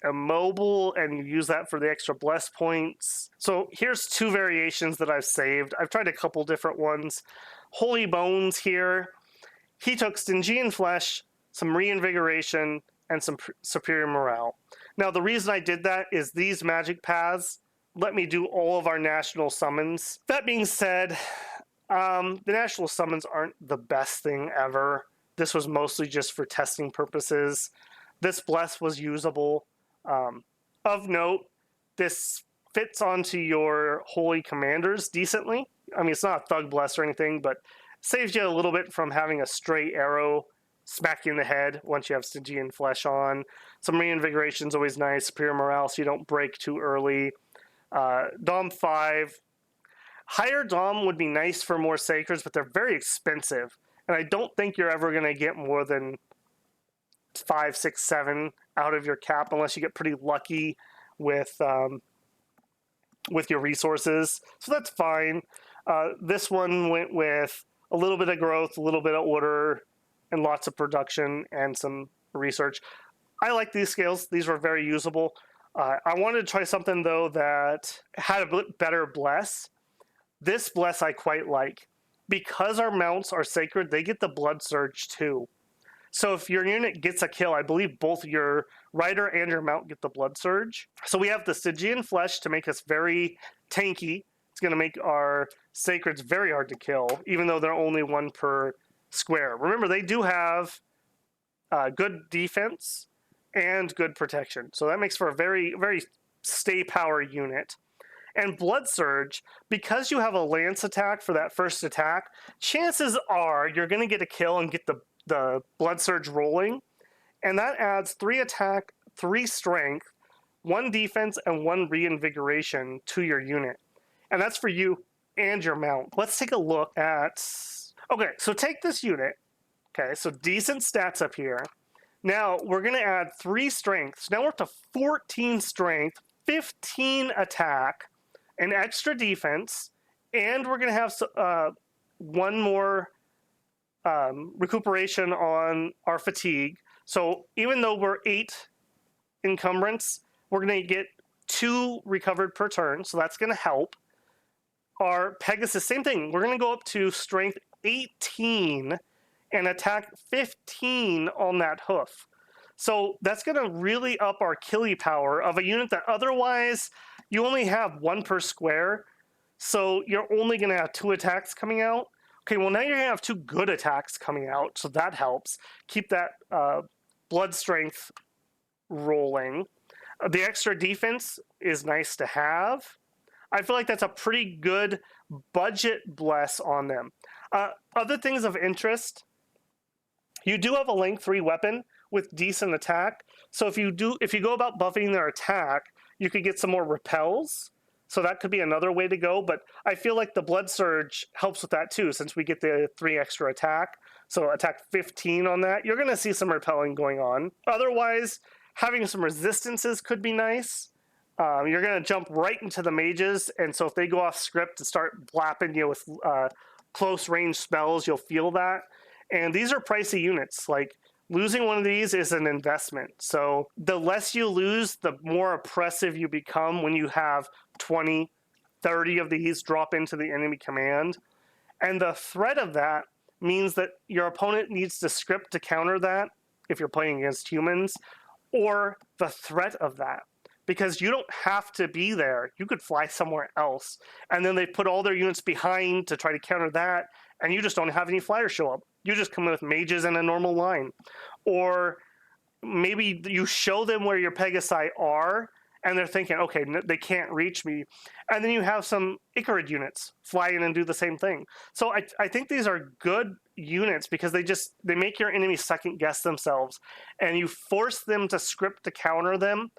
Speaker 1: Immobile and you use that for the extra Bless points. So here's two variations that I've saved. I've tried a couple different ones. Holy Bones here. He took Stygian Flesh, some Reinvigoration, and some Superior Morale. Now, the reason I did that is these magic paths let me do all of our national summons. That being said, the national summons aren't the best thing ever. This was mostly just for testing purposes. This Bless was usable. Of note, this fits onto your Holy Commanders decently. I mean, it's not a Thug Bless or anything, but saves you a little bit from having a stray arrow smack you in the head once you have Stygian Flesh on. Some Reinvigoration is always nice. Superior Morale so you don't break too early. Dom 5. Higher Dom would be nice for more Sacreds, but they're very expensive. And I don't think you're ever going to get more than 5, 6, 7 out of your cap unless you get pretty lucky with your resources. So that's fine. This one went with a little bit of growth, a little bit of order, and lots of production and some research. I like these scales. These were very usable. I wanted to try something, though, that had a bit better Bless. This Bless I quite like. Because our mounts are sacred, they get the Blood Surge, too. So if your unit gets a kill, I believe both your rider and your mount get the Blood Surge. So we have the Stygian Flesh to make us very tanky. It's going to make our sacreds very hard to kill, even though they're only one per square. Remember, they do have good defense and good protection. So that makes for a very, very stay power unit. And Blood Surge, because you have a lance attack for that first attack, chances are you're going to get a kill and get the Blood Surge rolling. And that adds 3 attack, 3 strength, 1 defense, and 1 reinvigoration to your unit. And that's for you and your mount. Let's take a look at... Okay, so take this unit. Okay, so decent stats up here. Now, we're going to add 3 strength. So now we're up to 14 strength, 15 attack, an extra defense, and we're going to have 1 more recuperation on our fatigue. So even though we're 8 encumbrance, we're going to get 2 recovered per turn, so that's going to help. Our Pegasus, same thing. We're going to go up to strength 18 and attack 15 on that hoof. So that's going to really up our killie power of a unit that otherwise you only have 1 per square. So you're only going to have 2 attacks coming out. Okay, well now you're going to have 2 good attacks coming out, so that helps. Keep that blood strength rolling. The extra defense is nice to have. I feel like that's a pretty good budget bless on them. Other things of interest, you do have a length 3 weapon with decent attack. So if you go about buffing their attack, you could get some more repels. So that could be another way to go, but I feel like the Blood Surge helps with that too, since we get the 3 extra attack. So attack 15 on that. You're going to see some repelling going on. Otherwise, having some resistances could be nice. You're going to jump right into the mages, and so if they go off script and start blapping you with close range spells, you'll feel that. And these are pricey units. Like, losing one of these is an investment. So the less you lose, the more oppressive you become when you have 20, 30 of these drop into the enemy command. And the threat of that means that your opponent needs to script to counter that if you're playing against humans, or the threat of that. Because you don't have to be there. You could fly somewhere else. And then they put all their units behind to try to counter that, and you just don't have any flyers show up. You just come in with mages and a normal line. Or maybe you show them where your Pegasi are, and they're thinking, okay, they can't reach me. And then you have some Icarid units fly in and do the same thing. So I think these are good units because they make your enemy second guess themselves, and you force them to script to counter them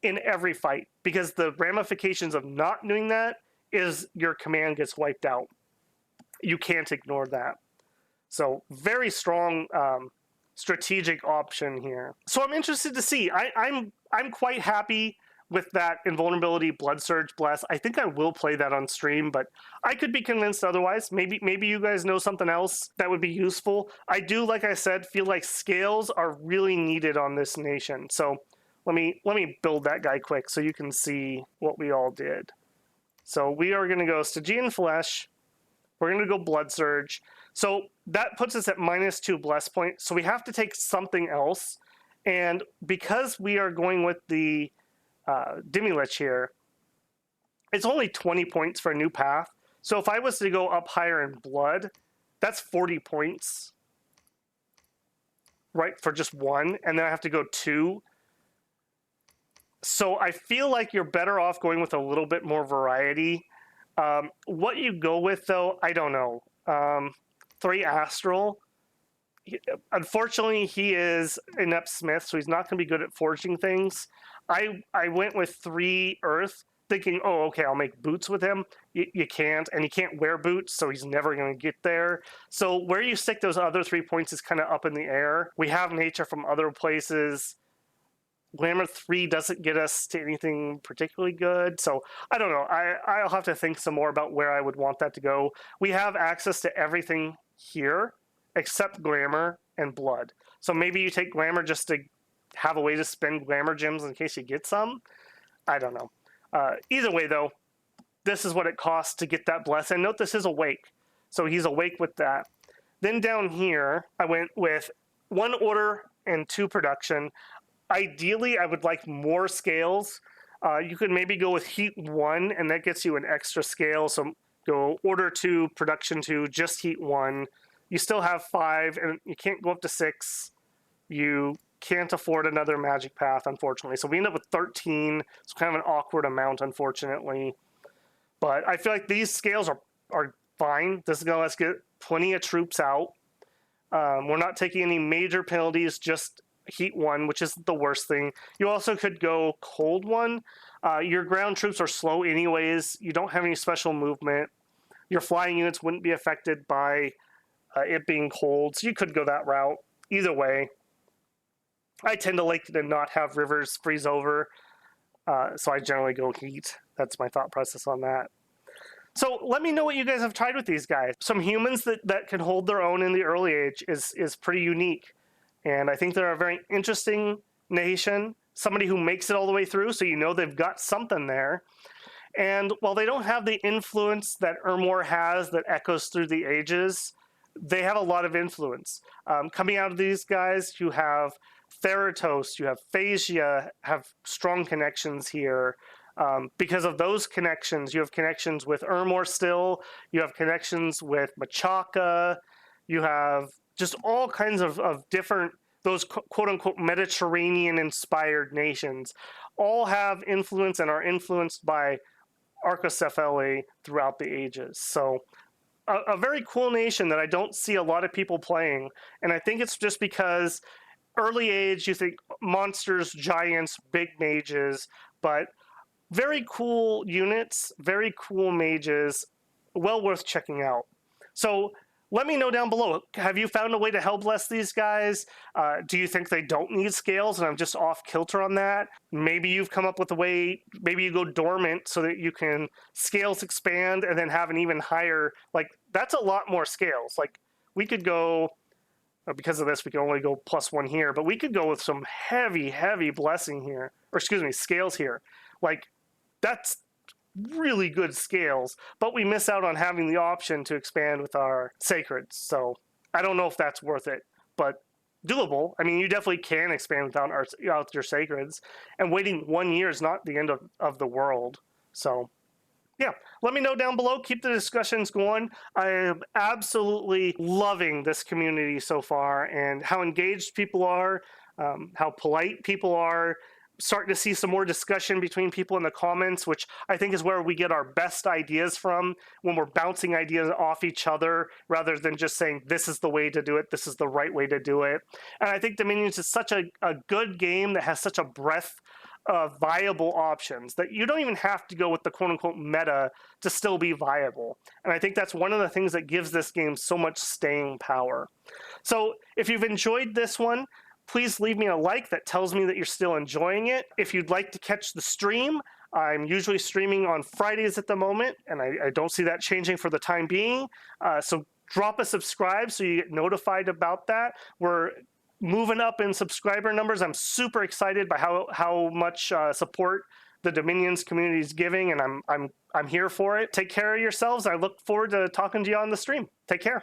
Speaker 1: in every fight, because the ramifications of not doing that is your command gets wiped out. You can't ignore that. So very strong strategic option here. So I'm interested to see. I'm quite happy with that Invulnerability Blood Surge Bless. I think I will play that on stream, but I could be convinced otherwise. Maybe you guys know something else that would be useful. I do, like I said, feel like scales are really needed on this nation. So let me build that guy quick so you can see what we all did. So we are going to go Stygian Flesh. We're going to go Blood Surge. So that puts us at -2 bless points. So we have to take something else. And because we are going with the Demi-Lich here, it's only 20 points for a new path. So if I was to go up higher in blood, that's 40 points, right, for just 1. And then I have to go 2. So I feel like you're better off going with a little bit more variety. What you go with, though, I don't know. 3 Astral. Unfortunately, he is an inept smith, so he's not going to be good at forging things. I went with 3 Earth, thinking, oh, okay, I'll make boots with him. You can't, and he can't wear boots, so he's never going to get there. So where you stick those other 3 points is kind of up in the air. We have nature from other places. Glamour 3 doesn't get us to anything particularly good, so I don't know. I'll have to think some more about where I would want that to go. We have access to everything here except Glamour and Blood. So maybe you take Glamour just to have a way to spend Glamour gems in case you get some. I don't know. Either way, though, this is what it costs to get that Bless. And note this is Awake, so he's Awake with that. Then down here, I went with 1 Order and 2 Production. Ideally, I would like more scales. You could maybe go with Heat 1, and that gets you an extra scale. So go Order 2, Production 2, just Heat 1. You still have 5, and you can't go up to 6. You can't afford another magic path, unfortunately. So we end up with 13. It's kind of an awkward amount, unfortunately. But I feel like these scales are fine. This is going to let us get plenty of troops out. We're not taking any major penalties, just Heat 1, which isn't the worst thing. You also could go Cold 1. Your ground troops are slow anyways. You don't have any special movement. Your flying units wouldn't be affected by it being cold, so you could go that route. Either way, I tend to like to not have rivers freeze over, so I generally go Heat. That's my thought process on that. So let me know what you guys have tried with these guys. Some humans that can hold their own in the early age is pretty unique. And I think they're a very interesting nation, somebody who makes it all the way through, so you know they've got something there. And while they don't have the influence that Ermor has that echoes through the ages, they have a lot of influence. Coming out of these guys, you have Theratos, you have Phasia, have strong connections here. Because of those connections, you have connections with Ermor still, you have connections with Machaca, you have just all kinds of different, those quote unquote Mediterranean inspired nations, all have influence and are influenced by Arcoscephale throughout the ages. So a very cool nation that I don't see a lot of people playing. And I think it's just because early age, you think monsters, giants, big mages, but very cool units, very cool mages, well worth checking out. So let me know down below. Have you found a way to Hellbless these guys? Do you think they don't need scales and I'm just off kilter on that? Maybe you've come up with a way, maybe you go dormant so that you can scales expand and then have an even higher, like that's a lot more scales. Like we could go, because of this, we can only go +1 here, but we could go with some heavy, heavy blessing here, or excuse me, scales here. Like that's really good scales, but we miss out on having the option to expand with our sacreds. So I don't know if that's worth it, but doable. I mean, you definitely can expand without your sacreds, and waiting 1 year is not the end of the world. So yeah, let me know down below. Keep the discussions going. I am absolutely loving this community so far and how engaged people are, how polite people are. Starting to see some more discussion between people in the comments, which I think is where we get our best ideas from, when we're bouncing ideas off each other rather than just saying this is the way to do it, this is the right way to do it. And I think Dominions is such a good game that has such a breadth of viable options that you don't even have to go with the quote-unquote meta to still be viable. And I think that's one of the things that gives this game so much staying power. So if you've enjoyed this one, please leave me a like that tells me that you're still enjoying it. If you'd like to catch the stream, I'm usually streaming on Fridays at the moment, and I don't see that changing for the time being. So drop a subscribe so you get notified about that. We're moving up in subscriber numbers. I'm super excited by how much support the Dominions community is giving, and I'm here for it. Take care of yourselves. I look forward to talking to you on the stream. Take care.